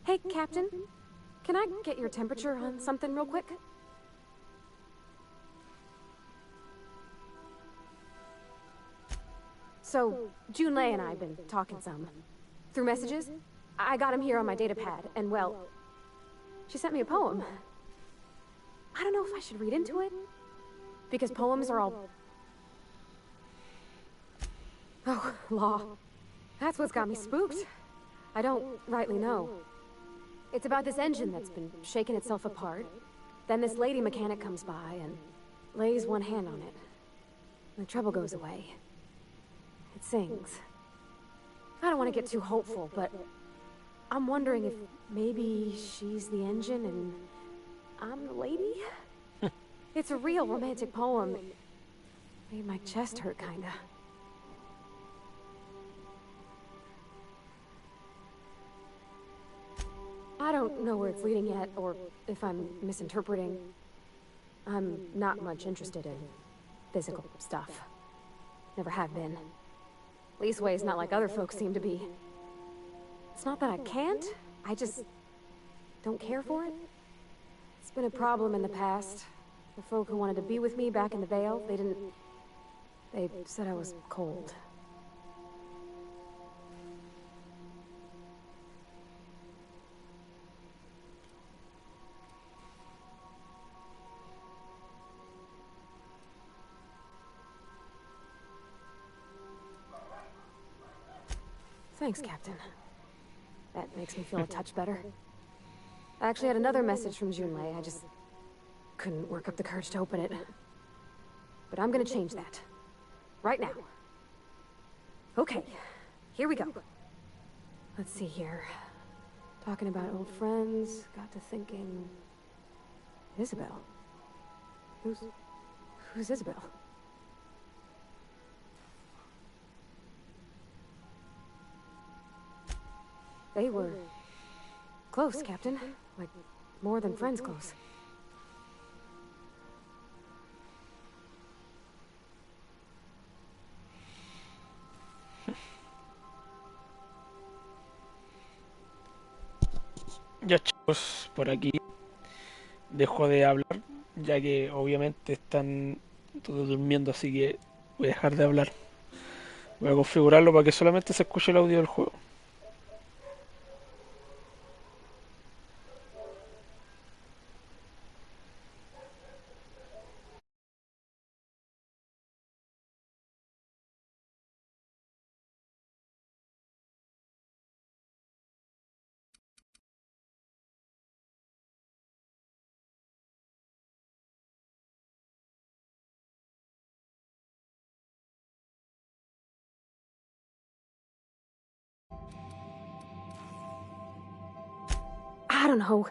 Hey, Captain. Can I get your temperature on something real quick? So, Junlei and I have been talking some. Through messages? I got him here on my datapad, and well, she sent me a poem. I don't know if I should read into it, because poems are all... Oh, law. That's what's got me spooked. I don't rightly know. It's about this engine that's been shaking itself apart. Then this lady mechanic comes by and lays one hand on it. The trouble goes away. It sings. I don't want to get too hopeful, but I'm wondering if maybe she's the engine and I'm the lady? It's a real romantic poem. Made my chest hurt, kinda. I don't know where it's leading yet, or if I'm misinterpreting. I'm not much interested in physical stuff. Never have been. Leastways not like other folks seem to be. It's not that I can't, I just don't care for it. It's been a problem in the past. The folk who wanted to be with me back in the Vale, they said I was cold. Thanks, Captain. That makes me feel a touch better. I actually had another message from Junlei. I just couldn't work up the courage to open it. But I'm gonna change that. Right now. Okay, here we go. Let's see here. Talking about old friends, got to thinking... Isabel? Who's Isabel? They were... close, Captain. Like, more than friends close. Ya chicos, por aquí dejo de hablar, ya que obviamente están todos durmiendo, así que voy a dejar de hablar. Voy a configurarlo para que solamente se escuche el audio del juego. I don't know.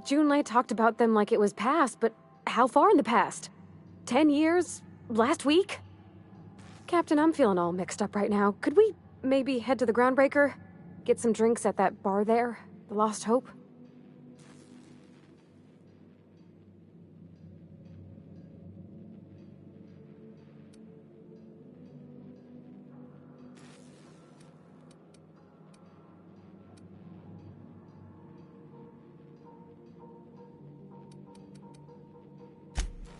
Junlei talked about them like it was past, but how far in the past? 10 years? Last week? Captain, I'm feeling all mixed up right now. Could we maybe head to the Groundbreaker? Get some drinks at that bar there? The Lost Hope?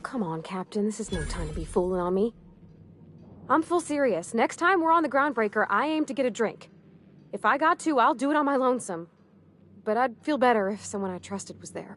Come on, Captain. This is no time to be fooling on me. I'm full serious. Next time we're on the Groundbreaker, I aim to get a drink. If I got to, I'll do it on my lonesome. But I'd feel better if someone I trusted was there.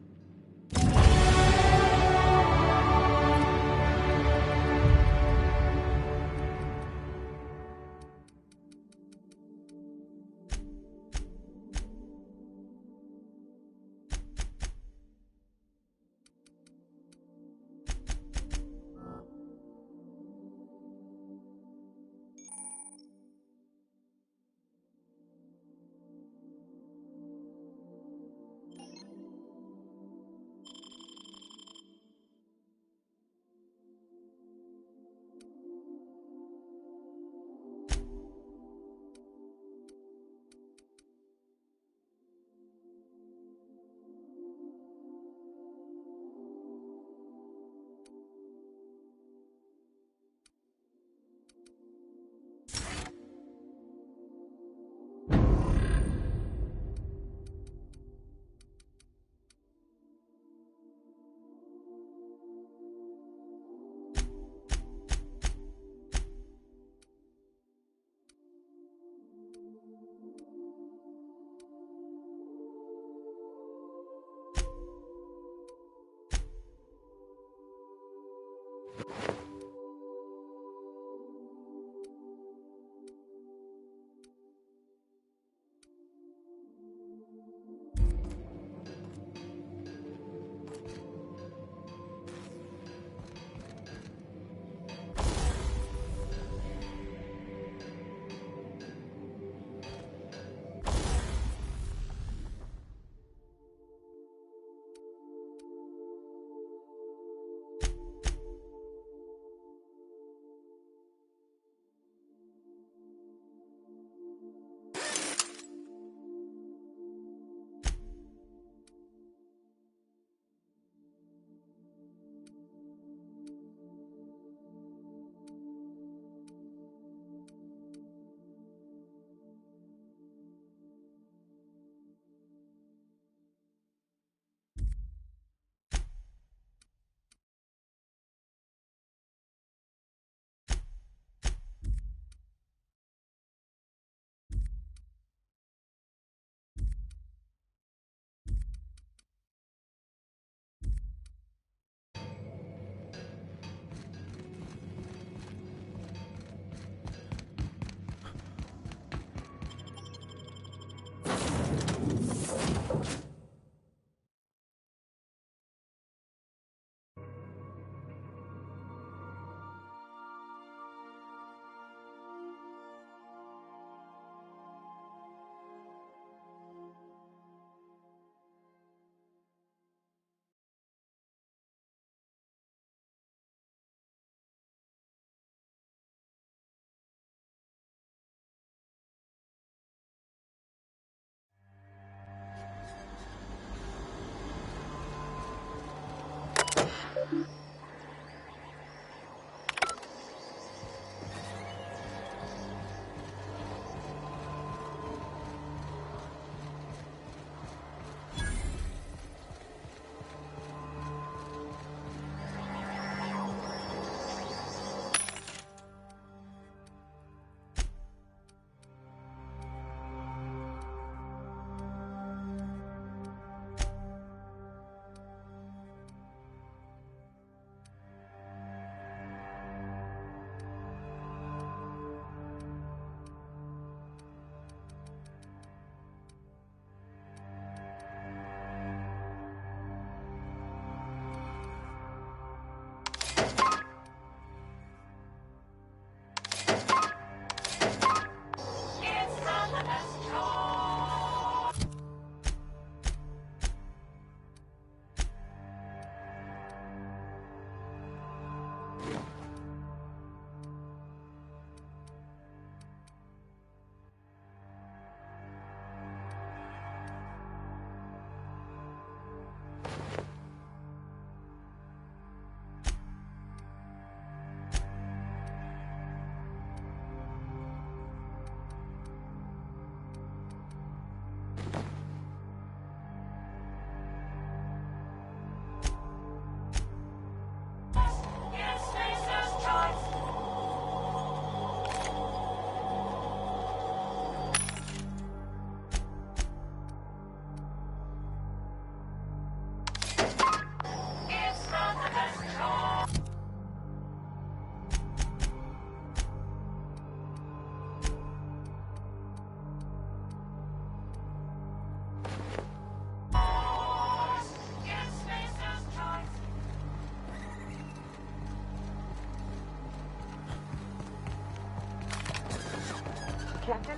Captain,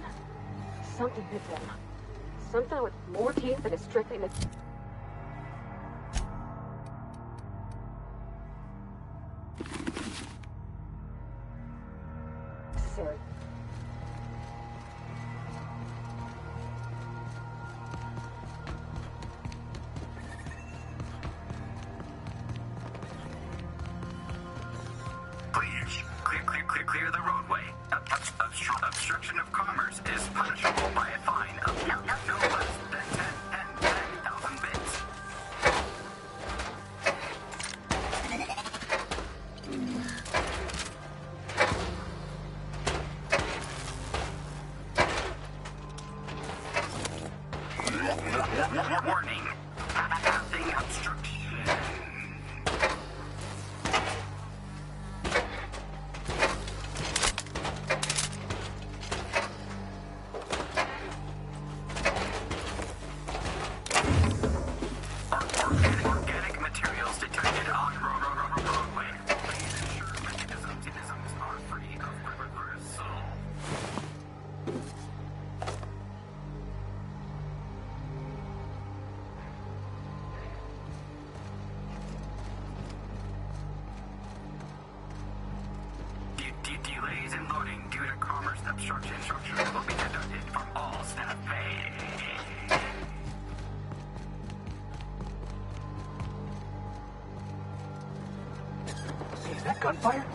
something hit them. Something with more teeth than is strictly necessary. Please, clear the roadway. Obstruction of commerce is punishable by a fine of no less than 10,000 bits. Warning, passing obstruction. Organic materials detected on roadway. Please ensure mechanisms are free of reversal. Delays in loading due to commerce obstruction will be deducted from all staff pay. Is that gunfire?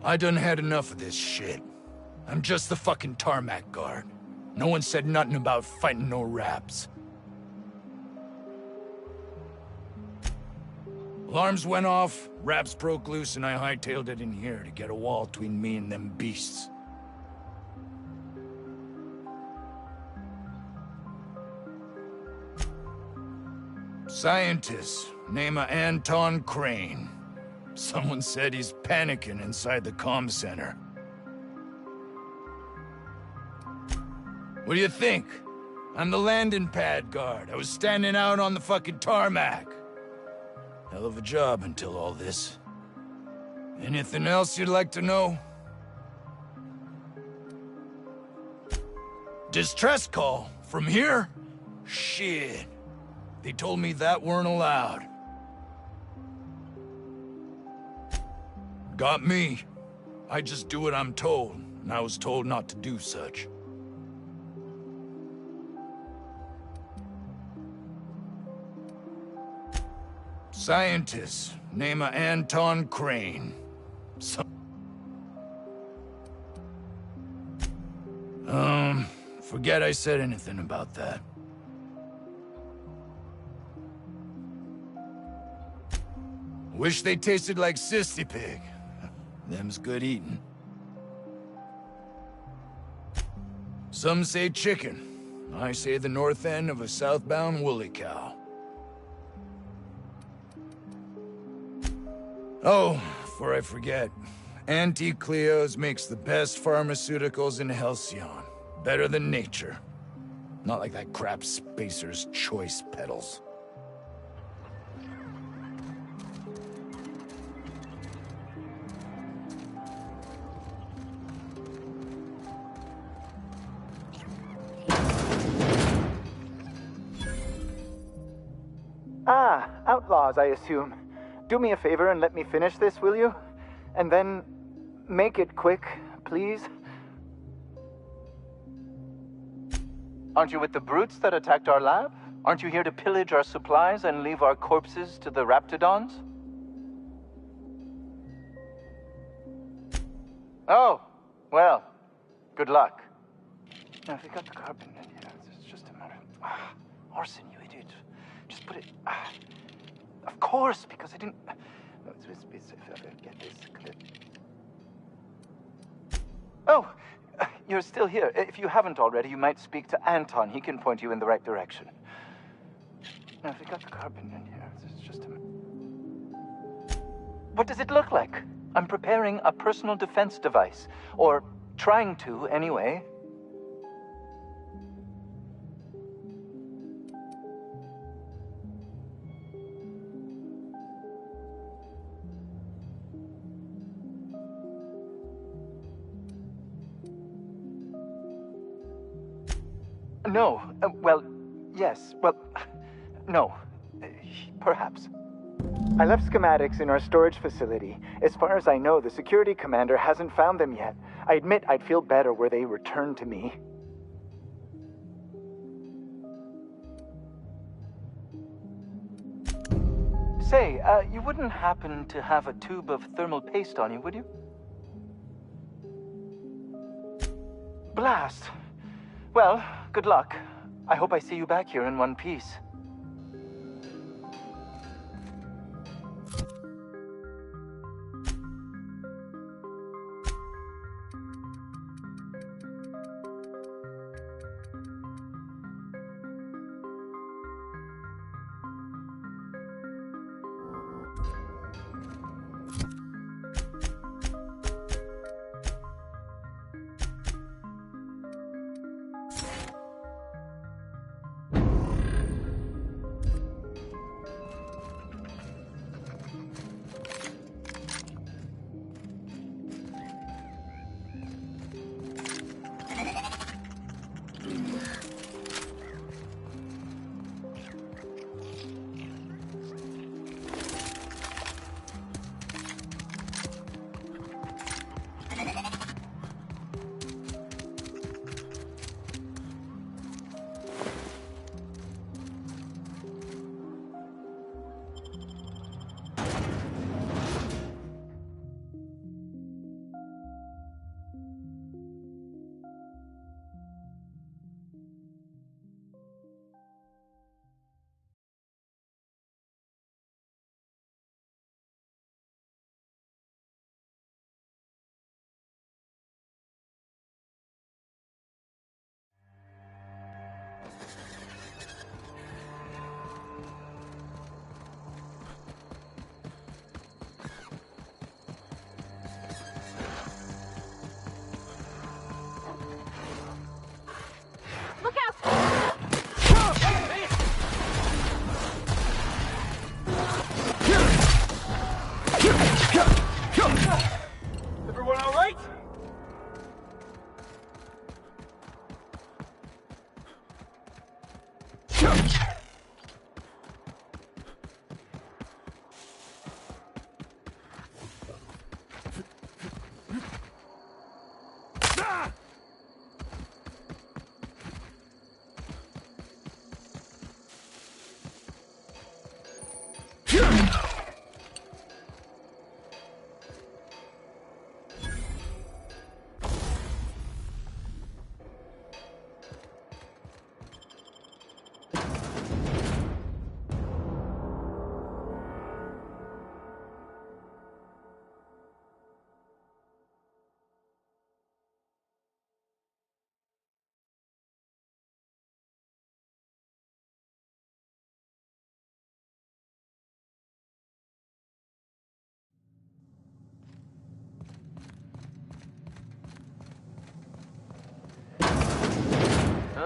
I done had enough of this shit. I'm just the fucking tarmac guard. No one said nothing about fighting no raps. Alarms went off, raps broke loose, and I hightailed it in here to get a wall between me and them beasts. Scientist, name of Anton Crane. Someone said he's panicking inside the comm center. What do you think? I'm the landing pad guard. I was standing out on the fucking tarmac. Hell of a job until all this. Anything else you'd like to know? Distress call? From here? Shit. They told me that weren't allowed. Got me. I just do what I'm told, and I was told not to do such. Scientist, name of Anton Crane. Forget I said anything about that. Wish they tasted like Sissy Pig. Them's good eating. Some say chicken. I say the north end of a southbound woolly cow. Oh, before I forget, Auntie Cleo's makes the best pharmaceuticals in Halcyon. Better than nature. Not like that crap Spacer's Choice pedals. Ah, outlaws, I assume. Do me a favor and let me finish this, will you? And then make it quick, please. Aren't you with the brutes that attacked our lab? Aren't you here to pillage our supplies and leave our corpses to the raptidons? Oh, well, good luck. Now, if you got the carbon in here, it's just a matter of... Orson, you idiot. Just put it... Of course, because I didn't... No, it's if I get this clip. Oh, you're still here. If you haven't already, you might speak to Anton. He can point you in the right direction. Now, if you got the carbon in here, it's just a... What does it look like? I'm preparing a personal defense device. Or trying to, anyway. No. Well, yes. Well, no. Perhaps. I left schematics in our storage facility. As far as I know, the security commander hasn't found them yet. I admit I'd feel better were they returned to me. Say, you wouldn't happen to have a tube of thermal paste on you, would you? Blast. Well, good luck. I hope I see you back here in one piece.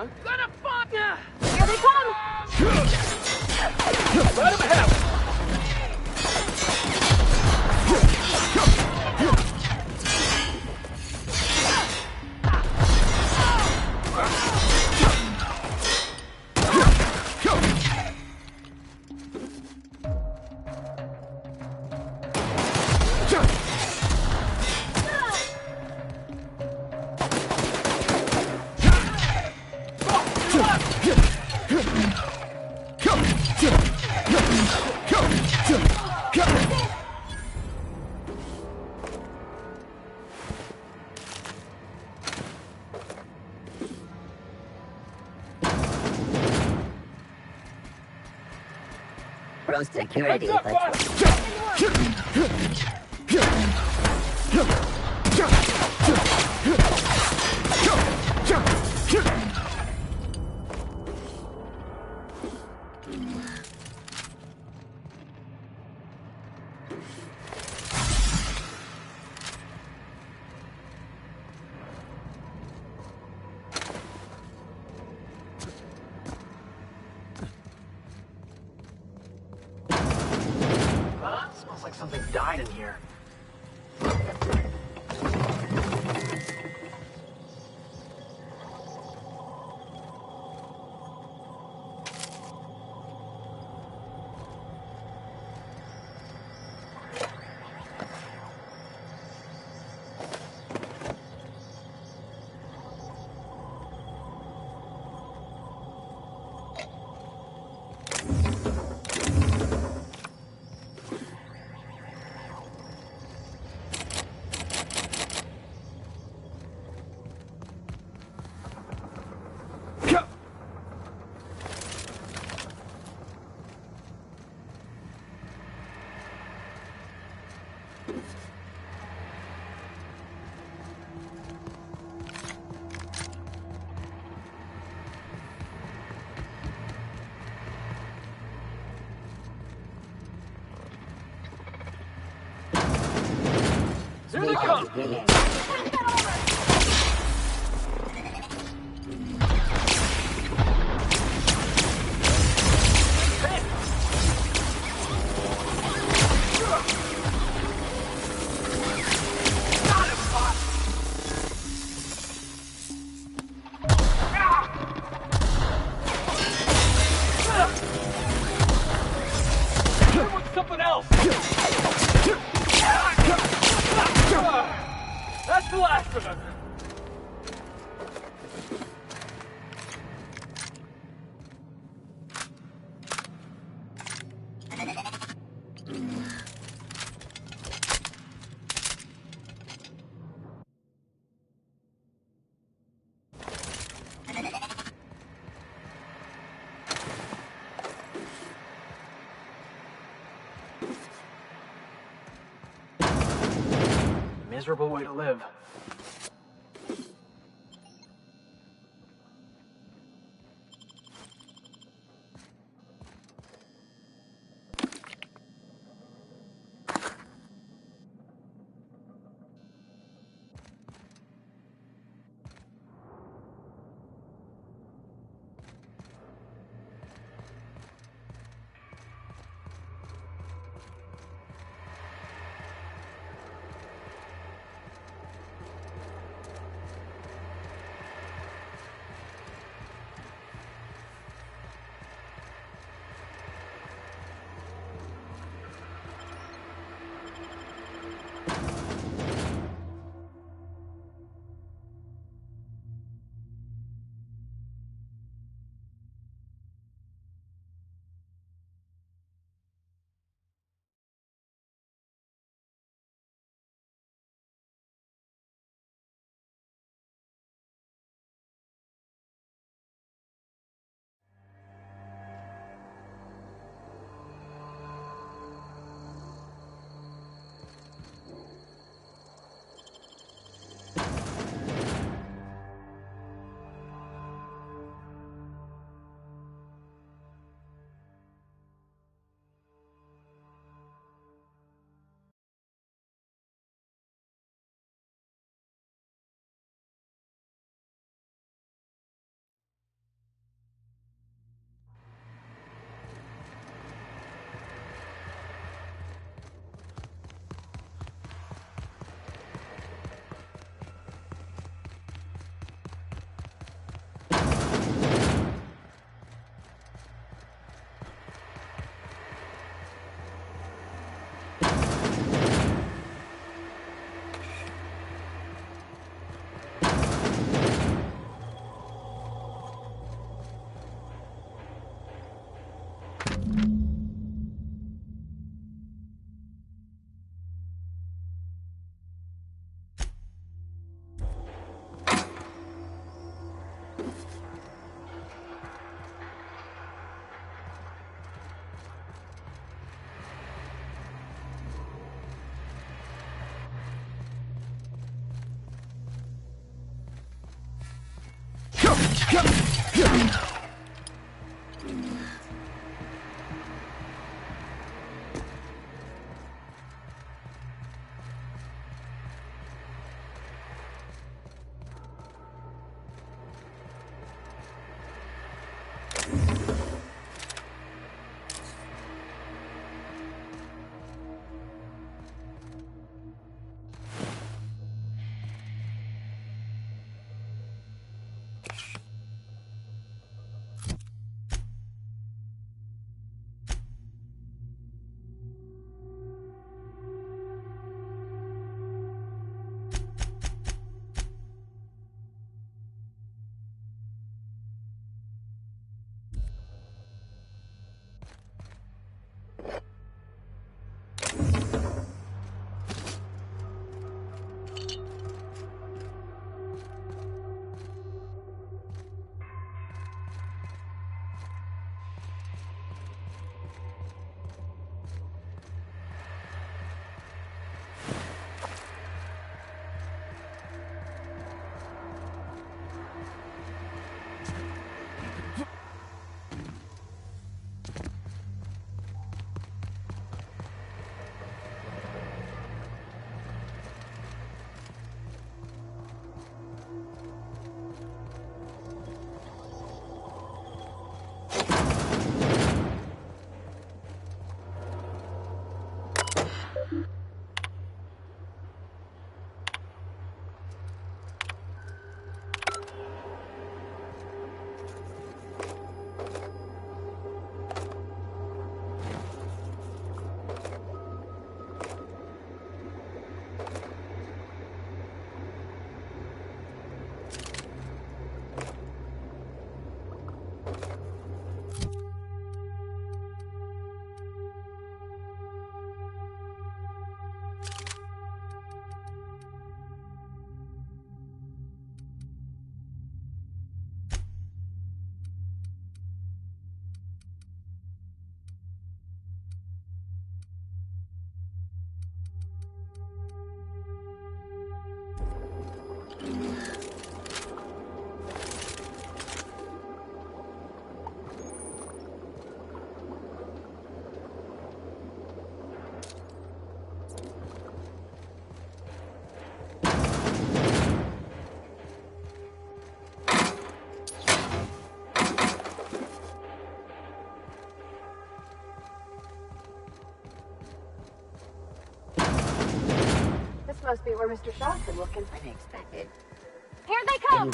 huh? Gonna find ya! Here they come! Let him have it! Road security, Heads up, but... Smells like something died in here. Here they come! Something else! That's the last of them! Miserable way to live. Mr. Shelton will unexpected. Here they come!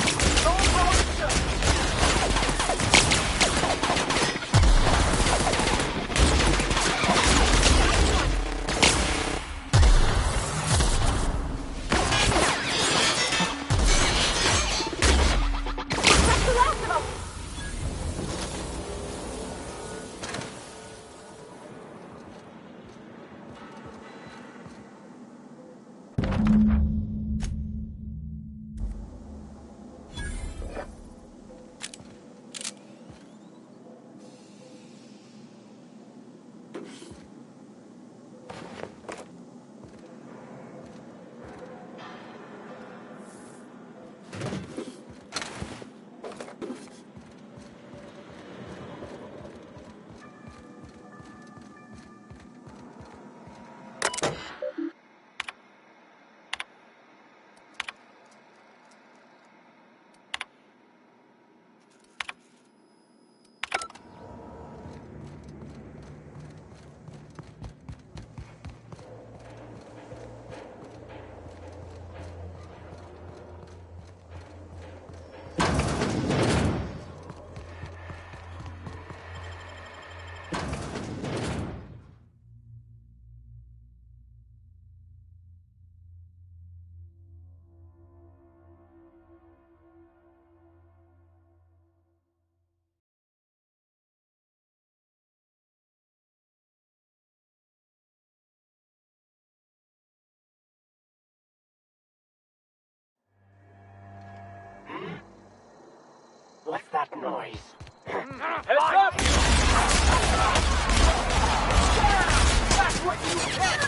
What's that noise? Heads up! That's what you get!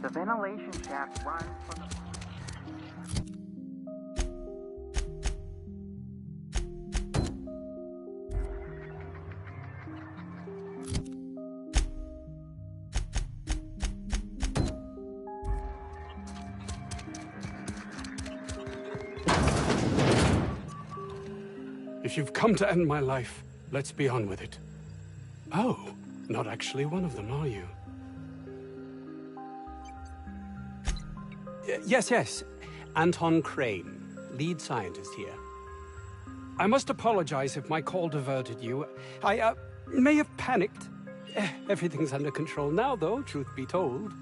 The ventilation shaft runs from the... If you've come to end my life, let's be on with it. Oh, not actually one of them, are you? Yes. Anton Crane, lead scientist here. I must apologize if my call diverted you. I may have panicked. Everything's under control now, though, truth be told.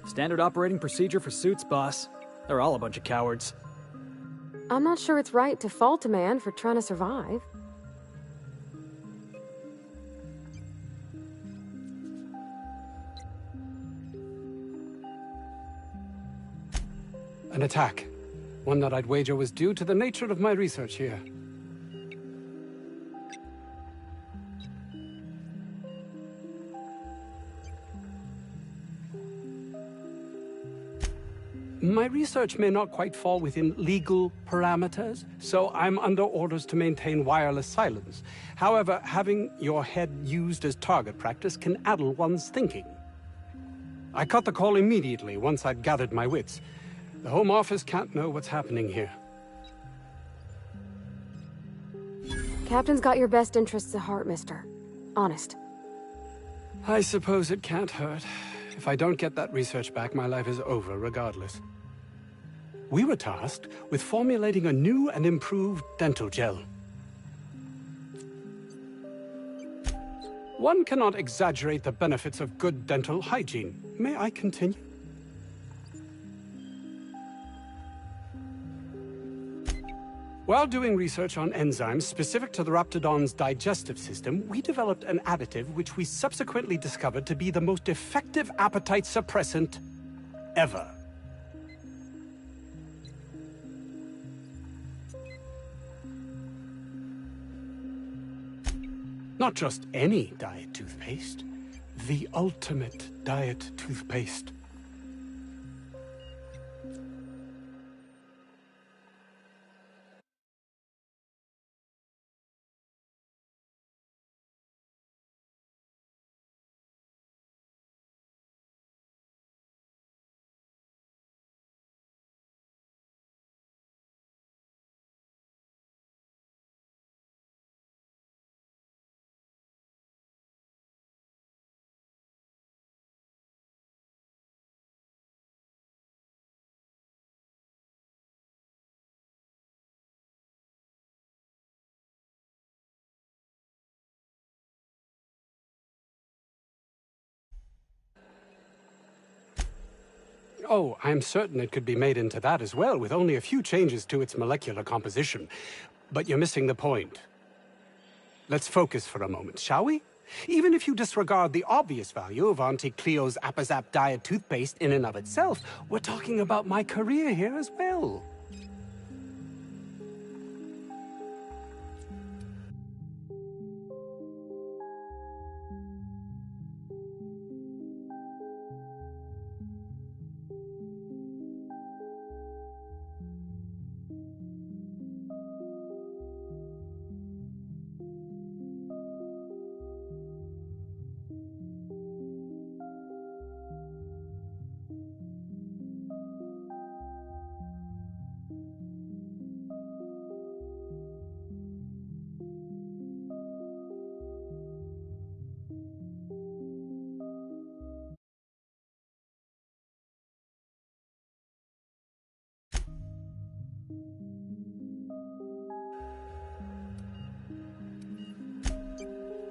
Standard operating procedure for suits, boss. They're all a bunch of cowards. I'm not sure it's right to fault a man for trying to survive. An attack. One that I'd wager was due to the nature of my research here. My research may not quite fall within legal parameters, so I'm under orders to maintain wireless silence. However, having your head used as target practice can addle one's thinking. I cut the call immediately once I'd gathered my wits. The Home Office can't know what's happening here. Captain's got your best interests at heart, mister. Honest. I suppose it can't hurt. If I don't get that research back, my life is over regardless. We were tasked with formulating a new and improved dental gel. One cannot exaggerate the benefits of good dental hygiene. May I continue? While doing research on enzymes specific to the Raptidon's digestive system, we developed an additive which we subsequently discovered to be the most effective appetite suppressant ever. Not just any diet toothpaste, the ultimate diet toothpaste. Oh, I'm certain it could be made into that as well, with only a few changes to its molecular composition. But you're missing the point. Let's focus for a moment, shall we? Even if you disregard the obvious value of Auntie Cleo's Appazap diet toothpaste in and of itself, we're talking about my career here as well.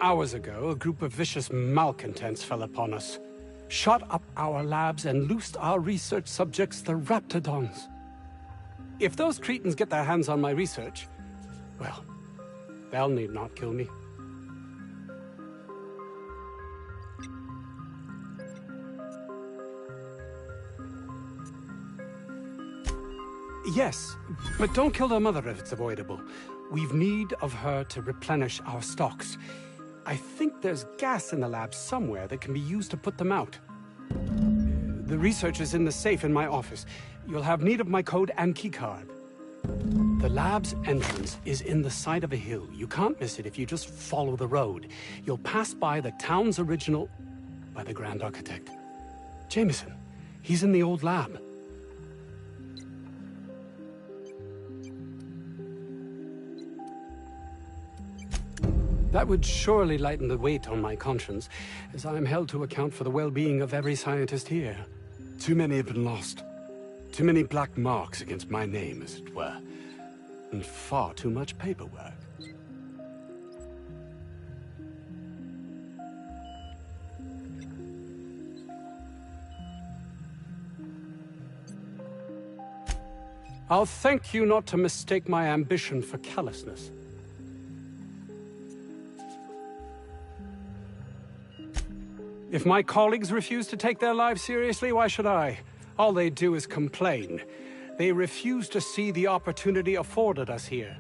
Hours ago, a group of vicious malcontents fell upon us, shot up our labs and loosed our research subjects, the Raptidons. If those cretins get their hands on my research, well, they'll need not kill me. Yes, but don't kill their mother if it's avoidable. We've need of her to replenish our stocks. I think there's gas in the lab somewhere that can be used to put them out. The research is in the safe in my office. You'll have need of my code and keycard. The lab's entrance is in the side of a hill. You can't miss it if you just follow the road. You'll pass by the town's original... by the Grand Architect. Jameson. He's in the old lab. That would surely lighten the weight on my conscience, as I am held to account for the well-being of every scientist here. Too many have been lost. Too many black marks against my name, as it were. And far too much paperwork. I'll thank you not to mistake my ambition for callousness. If my colleagues refuse to take their lives seriously, why should I? All they do is complain. They refuse to see the opportunity afforded us here.